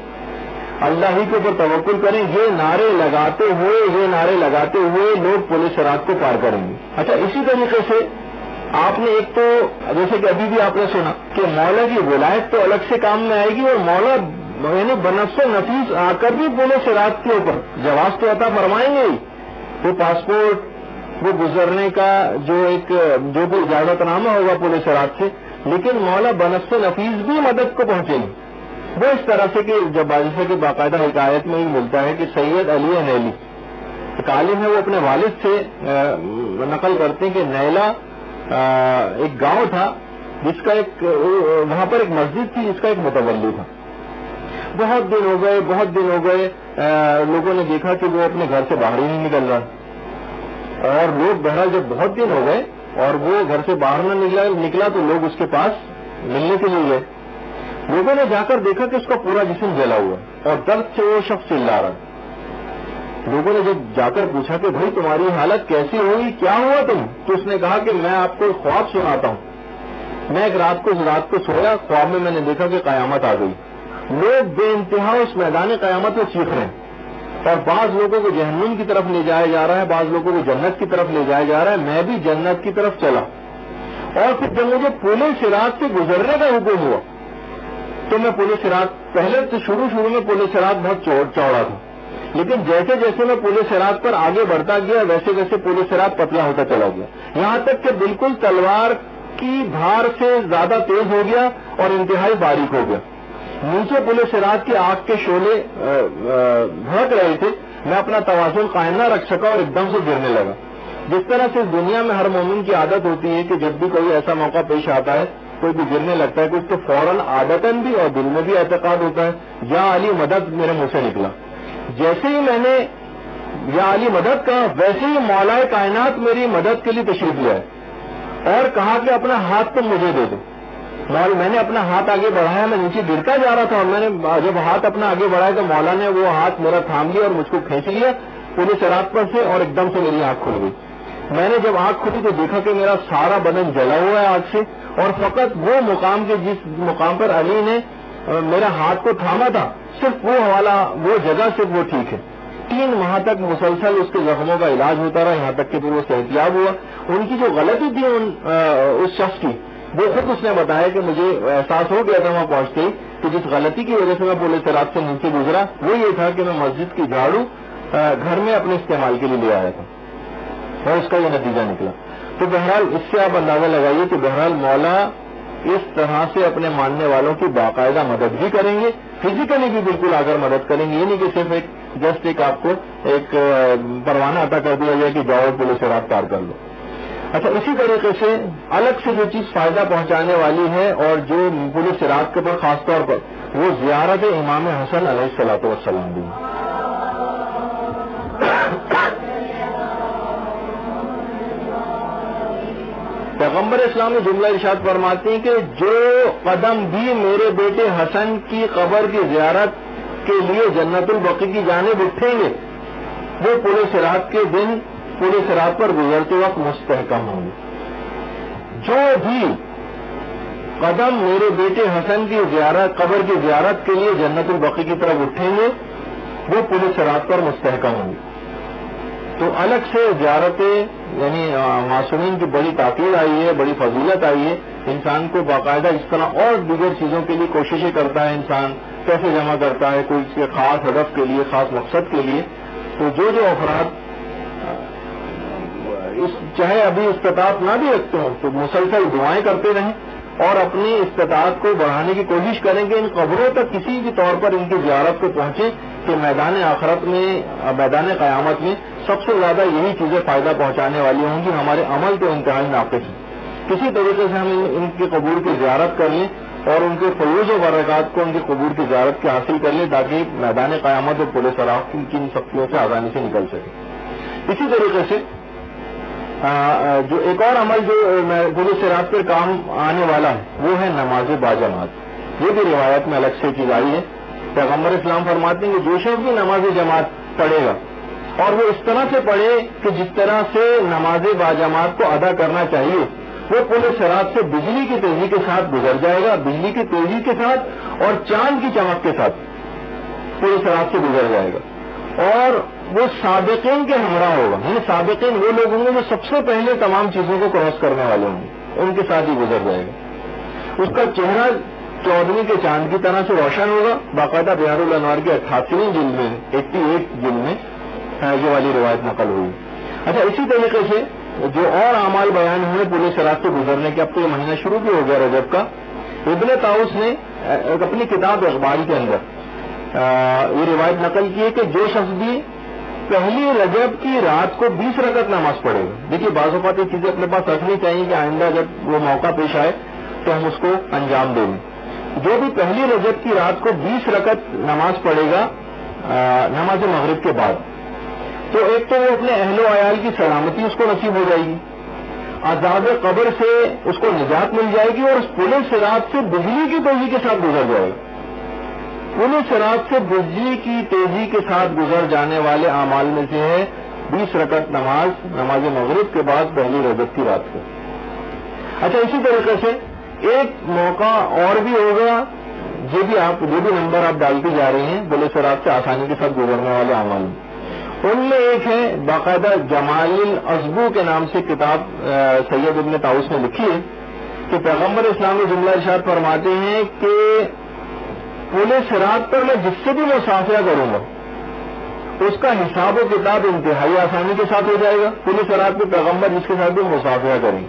اللہ ہی کے اوپر توکل کریں. یہ نعرے لگاتے ہوئے لوگ پل صراط کو پار کریں گے. اچھا، اسی طریقے سے آپ نے ایک تو جیسے کہ ابھی بھی آپ نے سنا کہ مولا کی ولایت تو الگ سے کام میں آئے گی، اور مولا یعنی بنفس نفیس آ کر بھی پل صراط کے اوپر جواز تو عطا فرمائیں گے ہی، وہ پاسپورٹ، وہ گزرنے کا جو بھی اجازت نامہ ہوگا پل صراط سے، لیکن مولا بنفس نفیس بھی مدد کو پہنچیں گے. وہ اس طرح سے کہ جب جیسے کہ باقاعدہ حکایت میں ہی ملتا ہے کہ سید علی نیلی ایک عالم ہے، وہ اپنے والد سے نقل کرتے ہیں کہ نیلا ایک گاؤں تھا جس کا وہاں پر ایک مسجد تھی جس کا ایک متولی تھا. بہت دن ہو گئے لوگوں نے دیکھا کہ وہ اپنے گھر سے باہر ہی نہیں نکل رہا، اور لوگ بہرحال جب بہت دن ہو گئے اور وہ گھر سے باہر نہ نکلا تو لوگ اس کے پاس ملنے کے لیے گئے. لوگوں نے جا کر دیکھا کہ اس کا پورا جسم جلا ہوا ہے اور درد سے وہ شخص چلا رہا ہے۔ لوگوں نے جب جا کر پوچھا کہ بھائی تمہاری حالت کیسی ہوئی، کیا ہوا تم، تو اس نے کہا کہ میں آپ کو خواب سناتا ہوں، میں ایک رات کو سویا، خواب میں نے دیکھا کہ قیامت آ گئی، لوگ بے انتہا اس میدان قیامت میں چیخ رہے ہیں، اور بعض لوگوں کو جہنم کی طرف لے جایا جا رہا ہے، بعض لوگوں کو جنت کی طرف لے جایا جا رہا ہے۔ میں بھی جنت کی طرف چلا، اور پھر جب مجھے پورے صراط سے گزرنے کا حکم ہوا تو میں پورے صراط، پہلے تو شروع میں پورے صراط بہت چوڑا تھا، لیکن جیسے جیسے میں پورے صراط پر آگے بڑھتا گیا ویسے ویسے پورے صراط پتلا ہوتا چلا گیا، یہاں تک کہ بالکل تلوار کی دھار سے زیادہ تیز ہو گیا اور انتہائی باریک ہو گیا۔ نیچے پورے صراط کی آگ کے شعلے بھڑک رہے تھے، میں اپنا توازن قائم نہ رکھ سکا اور ایک دم سے گرنے لگا۔ جس طرح سے دنیا میں ہر مومن کی عادت ہوتی ہے کہ جب بھی کوئی ایسا موقع پیش آتا ہے، کوئی بھی گرنے لگتا ہے، کچھ تو فوراً عادتاً بھی اور دل میں بھی اعتقاد ہوتا ہے یا علی مدد میرے منہ سے نکلا۔ جیسے ہی میں نے یا علی مدد کہا ویسے ہی مولا کائنات میری مدد کے لیے تشریف لے آئے اور کہا کہ اپنا ہاتھ تم مجھے دے دو۔ میں نے اپنا ہاتھ آگے بڑھایا، میں نیچے گرتا جا رہا تھا، اور میں نے جب ہاتھ اپنا آگے بڑھایا تو مولا نے وہ ہاتھ میرا تھام لیا اور مجھ کو کھینچ لیا پورے صراط پر سے، اور ایک دم سے میری آنکھ کھل گئی۔ میں نے جب آنکھ کھلی تو دیکھا کہ میرا سارا بدن جلا ہوا ہے آگ سے، اور فقط وہ مقام کے جس مقام پر علی نے میرا ہاتھ کو تھاما تھا صرف وہ جگہ صرف وہ ٹھیک ہے۔ 3 ماہ تک مسلسل اس کے زخموں کا علاج ہوتا رہا، یہاں تک کہ پھر وہ صحتیاب ہوا۔ ان کی جو غلطی تھی اس شخص کی، وہ خود اس نے بتایا کہ مجھے احساس ہو گیا تھا وہاں پہنچتے ہی کہ جس غلطی کی وجہ سے میں پورے صراط سے نیچے گزرا وہ یہ تھا کہ میں مسجد کی جھاڑو گھر میں اپنے استعمال کے لیے لے آیا تھا، اور اس کا یہ نتیجہ نکلا۔ تو بہرحال اس سے آپ اندازہ لگائیے کہ بہرحال مولا اس طرح سے اپنے ماننے والوں کی باقاعدہ مدد بھی کریں گے، فزیکلی بھی بالکل اگر مدد کریں گے، یہ نہیں کہ صرف ایک آپ کو ایک پروانہ عطا کر دیا جائے کہ جاؤ پورے صراط پار کر لو۔ اچھا، اسی طریقے سے الگ سے جو چیز فائدہ پہنچانے والی ہے اور جو پورے صراط کے پر خاص طور پر وہ زیارت امام حسن علیہ الصلوۃ والسلام بھی ہے۔ پیغمبر اسلام میں جملہ ارشاد فرماتے ہیں کہ جو قدم بھی میرے بیٹے حسن کی قبر کی زیارت کے لیے جنت البقیع کی جانب اٹھیں گے وہ پورے صراط کے دن پورے صراط پر گزرتے وقت مستحکم ہوں گے۔ جو بھی قدم میرے بیٹے حسن کی قبر کی زیارت کے لیے جنت البقیع کی طرف اٹھیں گے وہ پورے صراط پر مستحکم ہوں گے۔ تو الگ سے زیارتیں یعنی معصومین کی بڑی تاکید آئی ہے، بڑی فضیلت آئی ہے۔ انسان کو باقاعدہ اس طرح اور دیگر چیزوں کے لیے کوششیں کرتا ہے، انسان پیسے جمع کرتا ہے کوئی اس کے خاص ہدف کے لیے، خاص مقصد کے لیے۔ تو جو افراد چاہے ابھی استطاعت نہ بھی رکھتے ہوں تو مسلسل دعائیں کرتے رہیں اور اپنی استطاعت کو بڑھانے کی کوشش کریں کہ ان قبروں تک کسی بھی طور پر ان کی زیارت کو پہنچے کہ میدان آخرت میں، میدان قیامت میں سب سے زیادہ یہی چیزیں فائدہ پہنچانے والی ہوں گی۔ ہمارے عمل تو انتہائی ناقص ہیں، کسی طریقے سے ہم ان کے قبور کی زیارت کر لیں اور ان کے فیوز و برکات کو ان کے قبور کی زیارت کے حاصل کر لیں تاکہ میدان قیامت اور پورے صراط کی ان سختیوں سے آسانی سے نکل سکے۔ اسی طریقے سے جو ایک اور عمل جو پورے صراط پر کام آنے والا ہے وہ ہے نماز باجماعت۔ یہ بھی روایت میں الگ سے چیز آئی ہے۔ پیغمبر اسلام فرماتے ہیں کہ جو شخص بھی نماز جماعت پڑھے گا اور وہ اس طرح سے پڑھے کہ جس طرح سے نماز باجماعت کو ادا کرنا چاہیے، وہ پورے صراط سے بجلی کی تیزی کے ساتھ گزر جائے گا، بجلی کی تیزی کے ساتھ اور چاند کی چمک کے ساتھ پورے صراط سے گزر جائے گا، اور وہ سابقین کے ہمراہ ہوگا۔ یعنی سابقین وہ لوگ ہوں گے جو سب سے پہلے تمام چیزوں کو کراس کرنے والے ہوں گے، ان کے ساتھ ہی گزر جائے گا۔ اس کا چہرہ 14ویں کے چاند کی طرح سے روشن ہوگا۔ باقاعدہ بہار الانوار کے 88ویں جلد میں 88 جلد میں یہ والی روایت نقل ہوئی۔ اچھا، اسی طریقے سے جو اور اعمال بیان ہوئے پورے صراط سے گزرنے کے، اب تو یہ مہینہ شروع بھی ہو گیا رجب کا، ابن طاؤس نے اپنی کتاب اخبار کے اندر یہ روایت نقل کی ہے کہ جو شخص بھی پہلی رجب کی رات کو 20 رکعت نماز پڑھے گا، دیکھیے بعض اوقات یہ چیزیں اپنے پاس رکھنی چاہیے کہ آئندہ جب وہ موقع پیش آئے تو ہم اس کو انجام دیں گے۔ جو بھی پہلی رجب کی رات کو 20 رکعت نماز پڑھے گا نماز مغرب کے بعد، تو ایک تو وہ اپنے اہل و عیال کی سلامتی اس کو نصیب ہو جائے گی، عذاب قبر سے اس کو نجات مل جائے گی اور اس پل صراط سے بجلی کی تیزی کے ساتھ گزر جائے گا. پل صراط سے بجلی کی تیزی کے ساتھ گزر جانے والے اعمال میں سے ہے 20 رکعت نماز مغرب کے بعد پہلی رجب کی رات کو. اچھا اسی طریقے سے ایک موقع اور بھی ہوگا، جو بھی نمبر آپ ڈالتے جا رہے ہیں پل صراط سے آسانی کے ساتھ گزرنے والے اعمال میں، ان میں ایک ہے باقاعدہ جمال العزبو کے نام سے کتاب سید ابن طاؤس نے لکھی ہے کہ پیغمبر اسلام نے جملہ ارشاد فرماتے ہیں کہ پل صراط پر میں جس سے بھی مصافحہ کروں گا اس کا حساب و کتاب انتہائی آسانی کے ساتھ ہو جائے گا. پل صراط پہ پیغمبر جس کے ساتھ بھی مصافحہ کریں،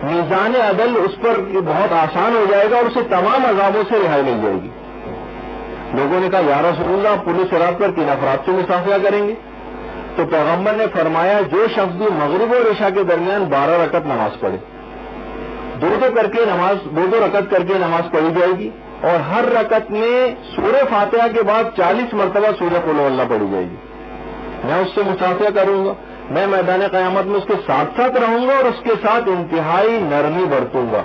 میزان عدل اس پر بہت آسان ہو جائے گا اور اسے تمام عذابوں سے رہائی مل جائے گی. لوگوں نے کہا یا رسول اللہ پل صراط پر کن افراد سے مصافحہ کریں گے؟ تو پیغمبر نے فرمایا جو شخص بھی مغرب اور عشاء کے درمیان 12 رکعت نماز پڑھے، دو رکعت کر کے نماز پڑھی جائے گی اور ہر رکعت میں سورہ فاتحہ کے بعد 40 مرتبہ سورہ قل اللہ پڑھی جائے گی. میں اس سے مصافحہ کروں گا، میں میدان قیامت میں اس کے ساتھ ساتھ رہوں گا اور اس کے ساتھ انتہائی نرمی برتوں گا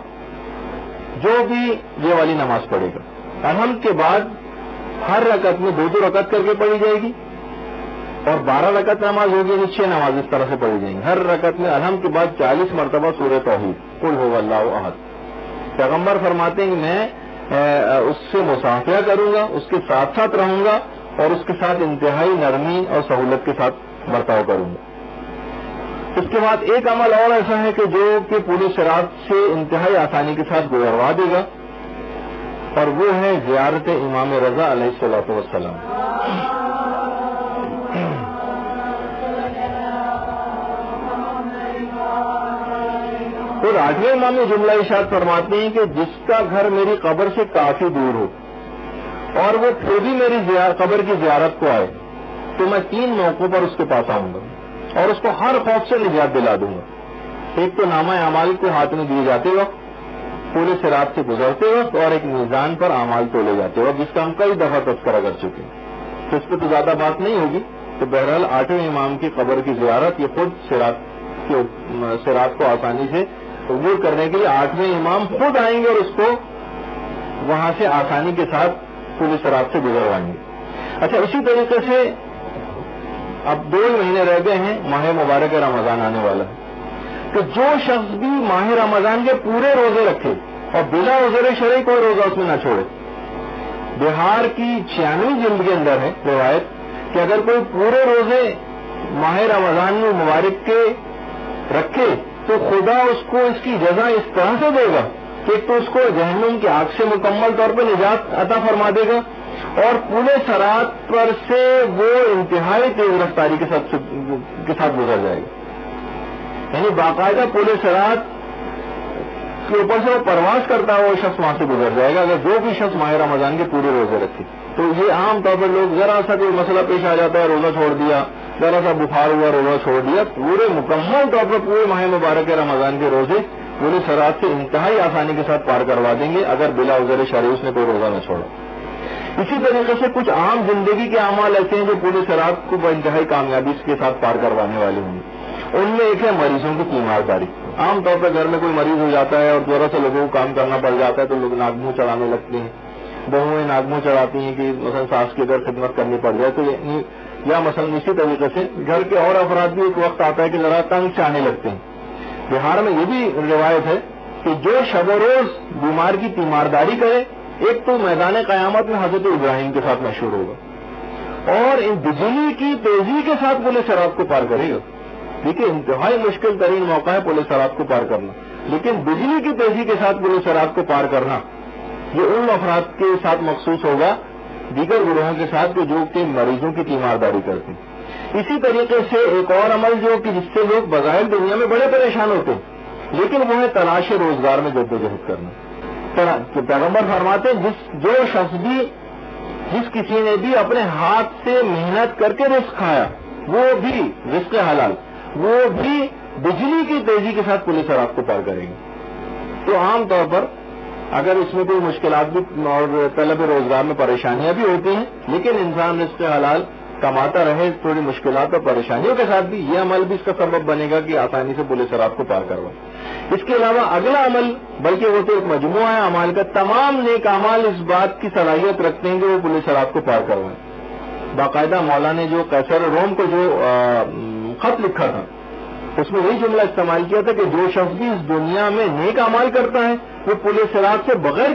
جو بھی یہ والی نماز پڑھے گا. الحمد کے بعد ہر رکعت میں 2 رکعت کر کے پڑھی جائے گی اور 12 رکعت نماز ہوگی، 6 نماز اس طرح سے پڑھی جائیں گی. ہر رکعت میں الحمد کے بعد 40 مرتبہ سورہ توحید قل هو اللہ احد. پیغمبر فرماتے ہیں میں اس سے مصافحہ کروں گا، اس کے ساتھ ساتھ رہوں گا اور اس کے ساتھ انتہائی نرمی اور سہولت کے ساتھ برتاؤ کروں گا. اس کے بعد ایک عمل اور ایسا ہے کہ جو کہ پل صراط سے انتہائی آسانی کے ساتھ گزروا دے گا اور وہ ہے زیارت امام رضا علیہ الصلوۃ والسلام. تو 8ویں امام یہ جملہ ارشاد فرماتے ہیں کہ جس کا گھر میری قبر سے کافی دور ہو اور وہ پھر بھی میری قبر کی زیارت کو آئے تو میں 3 موقعوں پر اس کے پاس آؤں گا اور اس کو ہر خوف سے نجات دلا دوں گا. ایک تو نامہ اعمال کو ہاتھ میں دیے جاتے وقت، پل صراط سے گزرتے وقت، اور ایک میزان پر اعمال تولے جاتے وقت، جس کا ہم کئی دفعہ تذکرہ کر چکے ہیں. تو اس پہ تو زیادہ بات نہیں ہوگی. تو بہرحال 8ویں امام کی قبر کی زیارت یہ خود صراط کو آسانی سے عبور کرنے کے لیے 8ویں امام خود آئیں گے اور اس کو وہاں سے آسانی کے ساتھ پل صراط سے گزروائیں گے. اچھا اسی طریقے سے اب 2 مہینے رہ گئے ہیں، ماہ مبارک رمضان آنے والا ہے. کہ جو شخص بھی ماہ رمضان کے پورے روزے رکھے اور بلا عذر شرعی کوئی روزہ اس میں نہ چھوڑے. بہار کی 96 جلد کے اندر ہے روایت کہ اگر کوئی پورے روزے ماہ رمضان میں مبارک کے رکھے تو خدا اس کو اس کی جزا اس طرح سے دے گا کہ ایک تو اس کو جہنم کی آگ سے مکمل طور پہ نجات عطا فرما دے گا اور پل صراط پر سے وہ انتہائی تیز رفتاری کے ساتھ گزر جائے گا. یعنی باقاعدہ پل صراط کے اوپر سے وہ پرواز کرتا ہوا وہ شخص وہاں سے گزر جائے گا اگر جو بھی شخص ماہ رمضان کے پورے روزے رکھے. تو یہ عام طور پر لوگ ذرا سا کوئی مسئلہ پیش آ جاتا ہے روزہ چھوڑ دیا، ذرا سا بخار ہوا روزہ چھوڑ دیا. پورے مکمل طور پر پورے ماہ مبارک رمضان کے روزے پل صراط سے انتہائی آسانی کے ساتھ پار کروا دیں گے اگر بلا عذر شرعی اس نے کوئی روزہ نہ چھوڑا. اسی طریقے سے کچھ عام زندگی کے اعمال ایسے ہیں جو پل صراط کو انتہائی کامیابی کے ساتھ پار کروانے والے ہوں گے. ان میں ایک ہے مریضوں کی تیمارداری. عام طور پر گھر میں کوئی مریض ہو جاتا ہے اور ذرا سے لوگوں کو کام کرنا پڑ جاتا ہے تو لوگ ناگمو چڑھانے لگتے ہیں. بہویں ناگمو چڑھاتی ہیں کہ مثلا ساس کی اگر خدمت کرنی پڑ جائے تو یا مثلا اسی طریقے سے گھر کے اور افراد بھی ایک وقت آتا ہے کہ ذرا تنگ سے آنے لگتے ہیں. بہار میں یہ بھی روایت ہے کہ جو شب و روز بیمار کی تیمارداری کرے ایک تو میدان قیامت میں حضرت ابراہیم کے ساتھ مشہور ہوگا اور ان بجلی کی تیزی کے ساتھ پل صراط کو پار کرے گا. دیکھیے انتہائی مشکل ترین موقع ہے پل صراط کو پار کرنا، لیکن بجلی کی تیزی کے ساتھ پل صراط کو پار کرنا یہ ان افراد کے ساتھ مخصوص ہوگا دیگر گروہوں کے ساتھ جو کہ مریضوں کی تیمارداری کرتے ہیں. اسی طریقے سے ایک اور عمل جو کہ جس سے لوگ بظاہر دنیا میں بڑے پریشان ہوتے ہیں لیکن وہ ہے تلاش روزگار میں جدوجہد کرنا. پیغمبر فرماتے ہیں جو شخص بھی جس کسی نے بھی اپنے ہاتھ سے محنت کر کے رزق کھایا وہ بھی رزق حلال وہ بھی بجلی کی تیزی کے ساتھ پل صراط کو پار کریں گے. تو عام طور پر اگر اس میں کوئی مشکلات بھی اور طلب روزگار میں پریشانیاں بھی ہوتی ہیں لیکن انسان رزق حلال کماتا رہے تھوڑی مشکلات اور پریشانیوں کے ساتھ بھی، یہ عمل بھی اس کا سبب بنے گا کہ آسانی سے پل صراط کو پار کروائے۔ اس کے علاوہ اگلا عمل، بلکہ وہ تو ایک مجموعہ ہے اعمال کا، تمام نیک اعمال اس بات کی صلاحیت رکھتے ہیں کہ وہ پل صراط کو پار کروائیں۔ باقاعدہ مولا نے جو قیصر روم کو جو خط لکھا تھا اس میں وہی جملہ استعمال کیا تھا کہ جو شخص بھی اس دنیا میں نیک اعمال کرتا ہے وہ پل صراط سے بغیر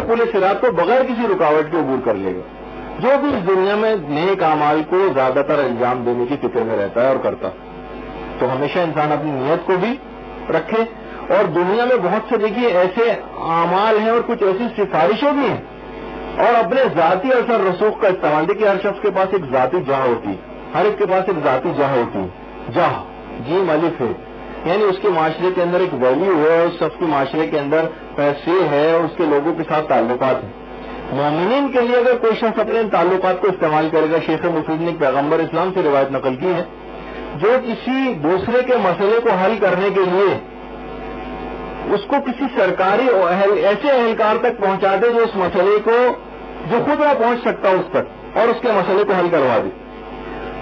پل صراط کو بغیر کسی رکاوٹ کے عبور کر لے گا۔ جو بھی اس دنیا میں نیک اعمال کو زیادہ تر انجام دینے کی فکر میں رہتا ہے اور کرتا، تو ہمیشہ انسان اپنی نیت کو بھی رکھے۔ اور دنیا میں بہت سے دیکھیے ایسے اعمال ہیں اور کچھ ایسی سفارشیں بھی ہیں، اور اپنے ذاتی اثر رسوخ کا استعمال، دیکھیے ہر شخص کے پاس ایک ذاتی جاہ ہوتی ہے، ہر ایک کے پاس ایک ذاتی جاہ ہوتی ہے، جاہ جیم الف ہے، یعنی اس کے معاشرے کے اندر ایک ویلیو ہے، اس شخص کے معاشرے کے اندر پیسے ہے اور اس کے لوگوں کے ساتھ تعلقات ہیں۔ مومنین کے لیے اگر کوئی شخص اپنے تعلقات کو استعمال کرے گا، شیخ مفید نے پیغمبر اسلام سے روایت نقل کی ہے، جو کسی دوسرے کے مسئلے کو حل کرنے کے لیے اس کو کسی سرکاری ایسے اہلکار تک پہنچا دے جو اس مسئلے کو، جو خود نہ پہنچ سکتا اس تک، اور اس کے مسئلے کو حل کروا دے،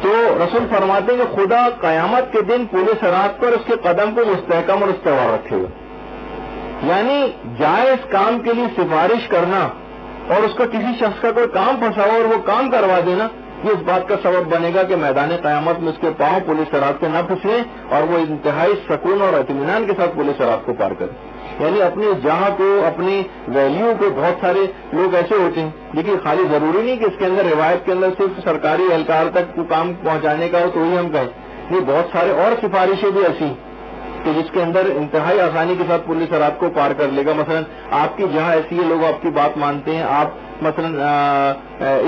تو رسول فرماتے ہیں کہ خدا قیامت کے دن پل صراط پر اس کے قدم کو مستحکم اور استوار رکھے گا۔ یعنی جائز کام کے لیے سفارش کرنا اور اس کا کسی شخص کا کوئی کام پھنسا ہو اور وہ کام کروا دینا، یہ اس بات کا سبب بنے گا کہ میدان قیامت میں اس کے پاؤں پل صراط سے نہ پھسلیں اور وہ انتہائی سکون اور اطمینان کے ساتھ پل صراط کو پار کرے۔ یعنی اپنی جہاں کو، اپنی ویلیو کو، بہت سارے لوگ ایسے ہوتے ہیں، لیکن خالی ضروری نہیں کہ اس کے اندر روایت کے اندر صرف سرکاری اہلکار تک کو کام پہنچانے کا ہو تو ہی ہم کہیں، یہ بہت سارے اور سفارشیں بھی ایسی کہ جس کے اندر انتہائی آسانی کے ساتھ پل صراط کو پار کر لے گا۔ مثلا آپ کی جہاں ایسی ہے، لوگ آپ کی بات مانتے ہیں، آپ مثلا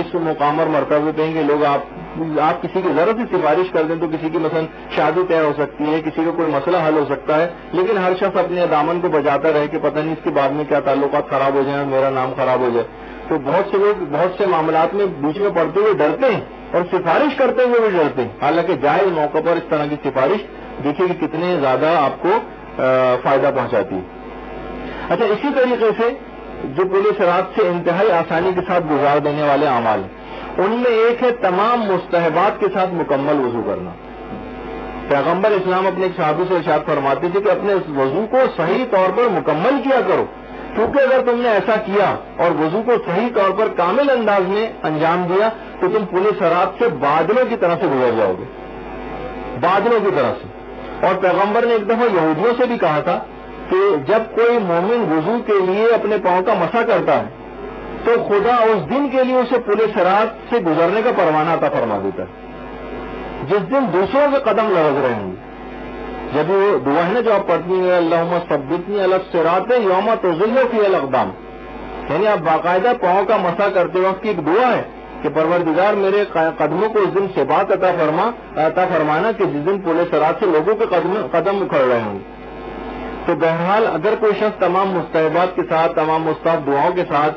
اس مقام اور مرتبے پہ ہیں کہ لوگ آپ کسی کی ذرا سی سفارش کر دیں تو کسی کی مثلا شادی طے ہو سکتی ہے، کسی کا کوئی مسئلہ حل ہو سکتا ہے، لیکن ہر شخص اپنے دامن کو بجاتا رہے کہ پتہ نہیں اس کے بعد میں کیا تعلقات خراب ہو جائیں اور میرا نام خراب ہو جائے، تو بہت سے لوگ بہت سے معاملات میں بیچ میں پڑتے ہوئے ڈرتے ہیں اور سفارش کرتے ہوئے بھی ڈرتے ہیں، حالانکہ جائز موقع پر اس طرح کی سفارش دیکھیے کہ کتنے زیادہ آپ کو فائدہ پہنچاتی ہے۔ اچھا، اسی طریقے سے جو پل صراط سے انتہائی آسانی کے ساتھ گزار دینے والے اعمال، ان میں ایک ہے تمام مستحبات کے ساتھ مکمل وضو کرنا۔ پیغمبر اسلام اپنے ایک صحابی سے ارشاد فرماتے تھے کہ اپنے اس وضو کو صحیح طور پر مکمل کیا کرو، کیونکہ اگر تم نے ایسا کیا اور وضو کو صحیح طور پر کامل انداز میں انجام دیا تو تم پل صراط سے بادلوں کی طرح سے گزر جاؤ گے، بادلوں کی طرح سے۔ اور پیغمبر نے ایک دفعہ یہودیوں سے بھی کہا تھا کہ جب کوئی مومن وضو کے لیے اپنے پاؤں کا مسح کرتا ہے تو خدا اس دن کے لیے اسے پل صراط سے گزرنے کا پروانہ عطا فرما دیتا ہے، جس دن دوسروں کے قدم لرز رہے ہوں گے۔ جب وہ دعا ہے نا جو آپ پڑھتی ہیں، اللہم ثبتنی علی الصراط یوم تزل فیہ الاقدام، یعنی آپ باقاعدہ پاؤں کا مسح کرتے وقت کی ایک دعا ہے کہ پروردگار میرے قدموں کو اس دن ثبات عطا فرمانا کہ جس دن پل صراط سے لوگوں کے قدم اکھڑ رہے ہوں گے۔ تو بہرحال اگر کوئی شخص تمام مستحبات کے ساتھ، تمام مستحب دعاؤں کے ساتھ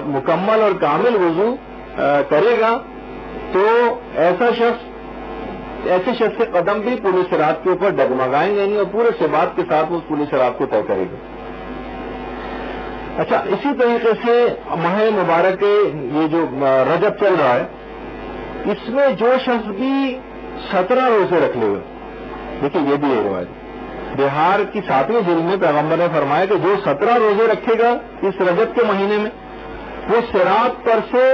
مکمل اور کامل وضو کرے گا تو ایسے شخص کے قدم بھی پل صراط کے اوپر ڈگمگائیں گے نہیں اور پورے ثبات کے ساتھ وہ پل صراط کو طے کرے گا۔ اچھا، اسی طریقے سے ماہ مبارک یہ جو رجب چل رہا ہے، اس میں جو شخص بھی 17 روزے رکھ لے گا، دیکھیے یہ بھی ہے روایت، بہار کی 7ویں جلد میں پیغمبر نے فرمایا کہ جو 17 روزے رکھے گا اس رجب کے مہینے میں، وہ صراط پر سے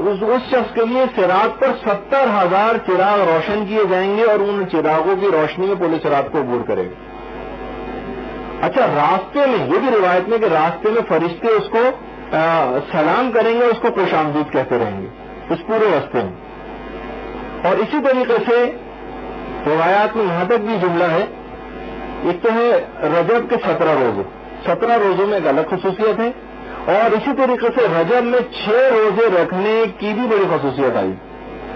اس شخص کے لیے صراط پر 70,000 چراغ روشن کیے جائیں گے اور ان چراغوں کی روشنی میں پل صراط کو عبور کرے گا۔ اچھا، راستے میں یہ بھی روایت میں کہ راستے میں فرشتے اس کو سلام کریں گے، اس کو خوش آمدید کہتے رہیں گے اس پورے راستے میں۔ اور اسی طریقے سے روایات میں یہاں تک بھی جملہ ہے، ایک تو ہے رجب کے 17 روزے، 17 روزوں میں ایک الگ خصوصیت ہے، اور اسی طریقے سے رجب میں 6 روزے رکھنے کی بھی بڑی خصوصیت آئی۔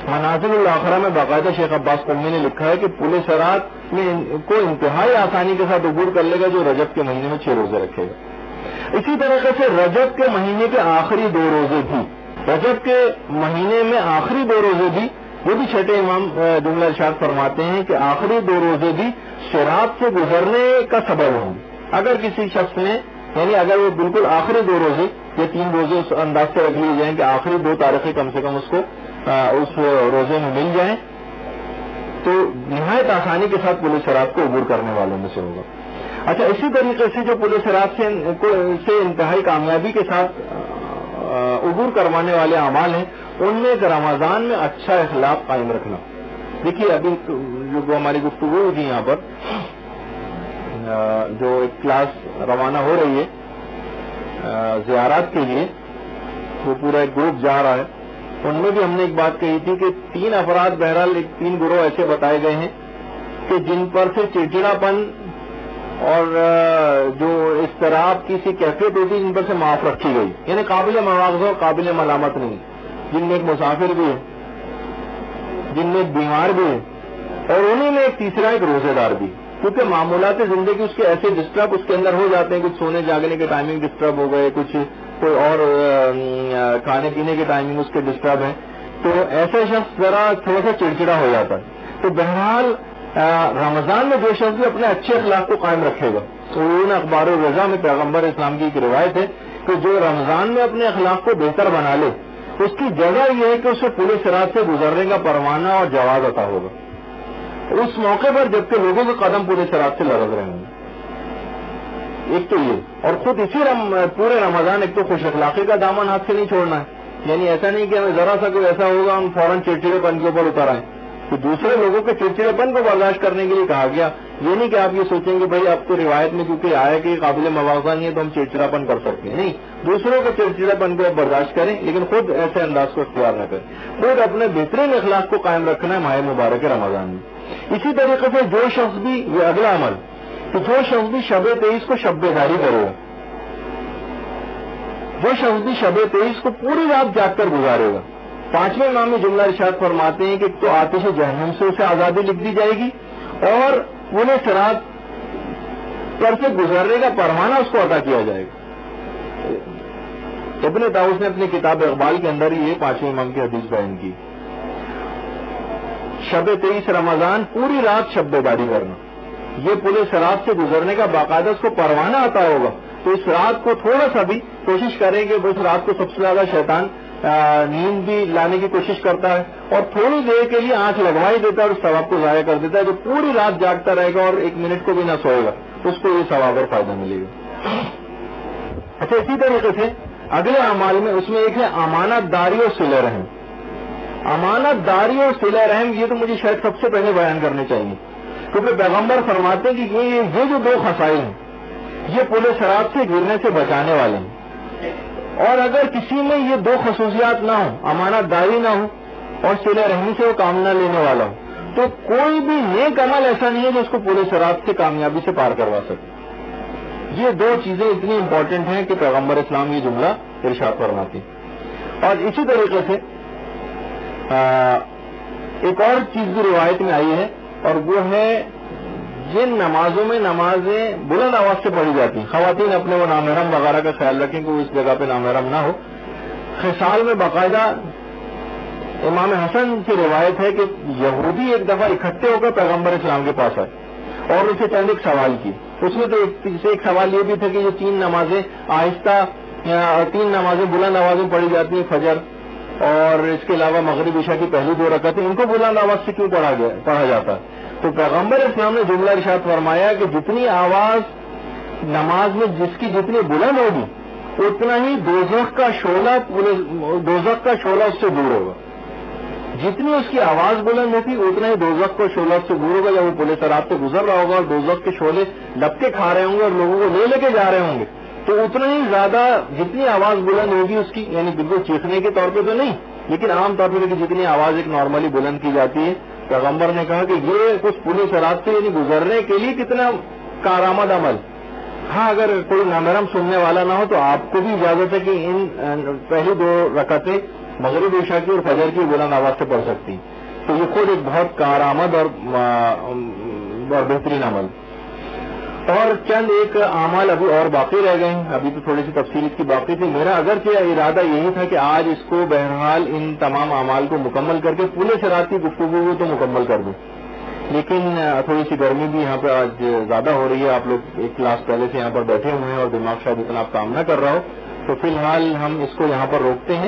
منازل الاخرہ میں باقاعدہ شیخ عباس قمی نے لکھا ہے کہ پل صراط میں کو انتہائی آسانی کے ساتھ عبور کر لے گا جو رجب کے مہینے میں 6 روزے رکھے گا۔ اسی طریقے سے رجب کے مہینے کے آخری 2 روزے بھی، رجب کے مہینے میں آخری 2 روزے بھی، وہ بھی چھٹے امام جملہ ارشاد فرماتے ہیں کہ آخری 2 روزے بھی صراط سے گزرنے کا سبب ہوں گے۔ اگر کسی شخص نے، یعنی اگر وہ بالکل آخری 2 روزے یا 3 روزے اس انداز سے رکھ لیے جائیں کہ آخری 2 تاریخیں کم سے کم اس کو اس روزے میں مل جائیں تو نہایت آسانی کے ساتھ پورے صراط کو عبور کرنے والوں میں سے ہوگا. اچھا، اسی طریقے سے جو پورے صراط سے انتہائی کامیابی کے ساتھ عبور کروانے والے اعمال ہیں، ان میں رمضان میں اچھا اخلاق قائم رکھنا. دیکھیے ابھی جو ہماری گفتگو ہوئی تھی یہاں پر، جو ایک کلاس روانہ ہو رہی ہے زیارات کے لیے، وہ پورا ایک گروپ جا رہا ہے. ان میں بھی ہم نے ایک بات کہی تھی کہ 3 افراد بہرحال 3 گروہ ایسے بتائے گئے ہیں کہ جن پر سے چڑچڑا پن اور جو اضطراب کی سی کیفیت ہوتی ہے جن پر سے معاف رکھی گئی، یعنی قابل مواخذہ اور قابل ملامت نہیں، جن میں ایک مسافر بھی ہے، جن میں ایک بیمار بھی ہے، اور انہیں میں ایک تیسرا ایک روزے دار بھی. کیونکہ معمولات زندگی اس کے ایسے ڈسٹرب اس کے اندر ہو جاتے ہیں، کچھ سونے جاگنے کے ٹائمنگ ڈسٹرب ہو گئے، کچھ کوئی اور کھانے پینے کے ٹائمنگ اس کے ڈسٹرب ہے، تو ایسا شخص ذرا تھوڑا سا چڑچڑا ہو جاتا ہے. تو بہرحال رمضان میں جو شخص بھی اپنے اچھے اخلاق کو قائم رکھے گا، تو ان اخبار الرضا میں پیغمبر اسلام کی ایک روایت ہے کہ جو رمضان میں اپنے اخلاق کو بہتر بنا لے، اس کی جگہ یہ ہے کہ اسے پورے صراط سے گزرنے کا پروانہ اور جواز عطا ہوگا اس موقع پر جبکہ لوگوں کے قدم پورے صراط سے لرز رہے ہوں گے. ایک تو یہ، اور خود اسی پورے رمضان ایک تو خوش اخلاقی کا دامن ہاتھ سے نہیں چھوڑنا ہے. یعنی ایسا نہیں کہ ہمیں ذرا سا کوئی ایسا ہوگا ہم فوراً چڑچڑے پن کے اوپر اتر آئیں. تو دوسرے لوگوں کے چڑچڑے پن کو برداشت کرنے کے لیے کہا گیا. یہ نہیں کہ آپ یہ سوچیں گے بھائی اب تو روایت میں کیونکہ آیا کہ قابل مواخذہ نہیں ہے تو ہم چڑچڑا پن کر سکتے ہیں. نہیں، دوسروں کے چڑچڑے پن کو برداشت کریں لیکن خود ایسے انداز کو اختیار نہ کریں. خود اپنے بہترین اخلاق کو قائم رکھنا ہے ماہ مبارک رمضان میں. اسی طریقے سے جو شخص بھی، یہ اگلا عمل، کہ جو شخص بھی شب 23 کو شب بیداری کرے گا، جو شخص بھی شب 23 کو پوری رات جاگ کر گزارے گا، 5ویں امام میں جملہ ارشاد فرماتے ہیں کہ تو آتش جہنم سے اسے آزادی لکھ دی جائے گی اور انہیں صراط پر سے گزرنے کا پروانہ اس کو عطا کیا جائے گا. ابن طاؤس نے اپنی کتاب اقبال کے اندر یہ 5ویں امام کی حدیث بیان کی. شب 23 رمضان پوری رات شب بیداری کرنا، یہ پورے صراط سے گزرنے کا باقاعدہ اس کو پروانہ عطا ہوگا. تو اس رات کو تھوڑا سا بھی کوشش کریں کہ اس رات کو سب سے زیادہ شیطان نیند بھی لانے کی کوشش کرتا ہے اور تھوڑی دیر کے لیے آنکھ لگوا ہی دیتا ہے اور ثواب کو ضائع کر دیتا ہے. جو پوری رات جاگتا رہے گا اور 1 منٹ کو بھی نہ سوئے گا اس کو یہ ثواب اور فائدہ ملے گا. اچھا، اسی طریقے سے اگلے اعمال میں اس میں ایک ہے امانت داری اور صلہ رحم. امانت داری اور صلہ رحم یہ تو مجھے شاید سب سے پہلے بیان کرنے چاہیے، کیونکہ پیغمبر فرماتے ہیں کہ یہ جو 2 خصائل ہیں یہ پورے صراط سے گرنے سے بچانے والے ہیں. اور اگر کسی میں یہ 2 خصوصیات نہ ہوں، امانت داری نہ ہو اور صلہ رحمی سے وہ کام نہ لینے والا ہو، تو کوئی بھی نیک عمل ایسا نہیں ہے جو اس کو پورے صراط سے کامیابی سے پار کروا سکے. یہ 2 چیزیں اتنی امپورٹنٹ ہیں کہ پیغمبر اسلام یہ جملہ ارشاد فرماتے ہیں. اور اسی طریقے سے ایک اور چیز بھی روایت میں آئی ہے اور وہ ہے جن نمازوں میں نمازیں بلند آواز سے پڑھی جاتی ہیں، خواتین اپنے وہ نامحرم وغیرہ کا خیال رکھیں کہ وہ اس جگہ پہ نامحرم نہ ہو. خصال میں باقاعدہ امام حسن کی روایت ہے کہ یہودی ایک دفعہ اکٹھے ہو کر پیغمبر اسلام کے پاس آئے اور اسے چند ایک سوال کیے. اس میں تو ایک سوال یہ بھی تھا کہ یہ 3 نمازیں آہستہ 3 نمازیں بلند آواز میں پڑھی جاتی ہیں، فجر اور اس کے علاوہ مغرب عشاء کی پہلی 2 رکعتیں، ان کو بلند آواز سے کیوں پڑھا جاتا ہے؟ تو پیغمبر اسلام نے جملہ ارشاد فرمایا کہ جتنی آواز نماز میں جس کی جتنی بلند ہوگی اتنا ہی دوزخ کا شعلہ اس سے دور ہوگا. جتنی اس کی آواز بلند ہوگی اتنا ہی دوزخ کا شعلہ اس سے دور ہوگا. جب وہ پورے صراط سے گزر رہا ہوگا اور دوزخ کے شعلے لپکے کھا رہے ہوں گے اور لوگوں کو لے کے جا رہے ہوں گے، تو اتنا ہی زیادہ جتنی آواز بلند ہوگی اس کی، یعنی بالکل چیخنے کے طور پہ تو نہیں لیکن عام طور پہ جتنی آواز ایک نارملی بلند کی جاتی ہے، پیغمبر نے کہا کہ یہ کچھ پورے صراط سے یعنی گزرنے کے لیے کتنا کارآمد عمل. ہاں، اگر کوئی نامحرم سننے والا نہ ہو تو آپ کو بھی اجازت ہے کہ ان پہلی 2 رکعتیں مغرب عشاء کی اور فجر کی بلند آواز سے پڑھ سکتی ہیں. تو یہ خود ایک بہت کارآمد اور بہترین عمل. اور چند ایک اعمال ابھی اور باقی رہ گئے ہیں، ابھی تو تھوڑی سی تفصیل اس کی باقی تھی. میرا اگرچہ ارادہ یہی تھا کہ آج اس کو بہرحال ان تمام اعمال کو مکمل کر کے پورے صراط کی گفتگو تو مکمل کر دوں، لیکن تھوڑی سی گرمی بھی یہاں پہ آج زیادہ ہو رہی ہے. آپ لوگ ایک کلاس پہلے سے یہاں پر بیٹھے ہوئے ہیں اور دماغ شاید اتنا آپ کام نہ کر رہا ہو، تو فی الحال ہم اس کو یہاں پر روکتے ہیں.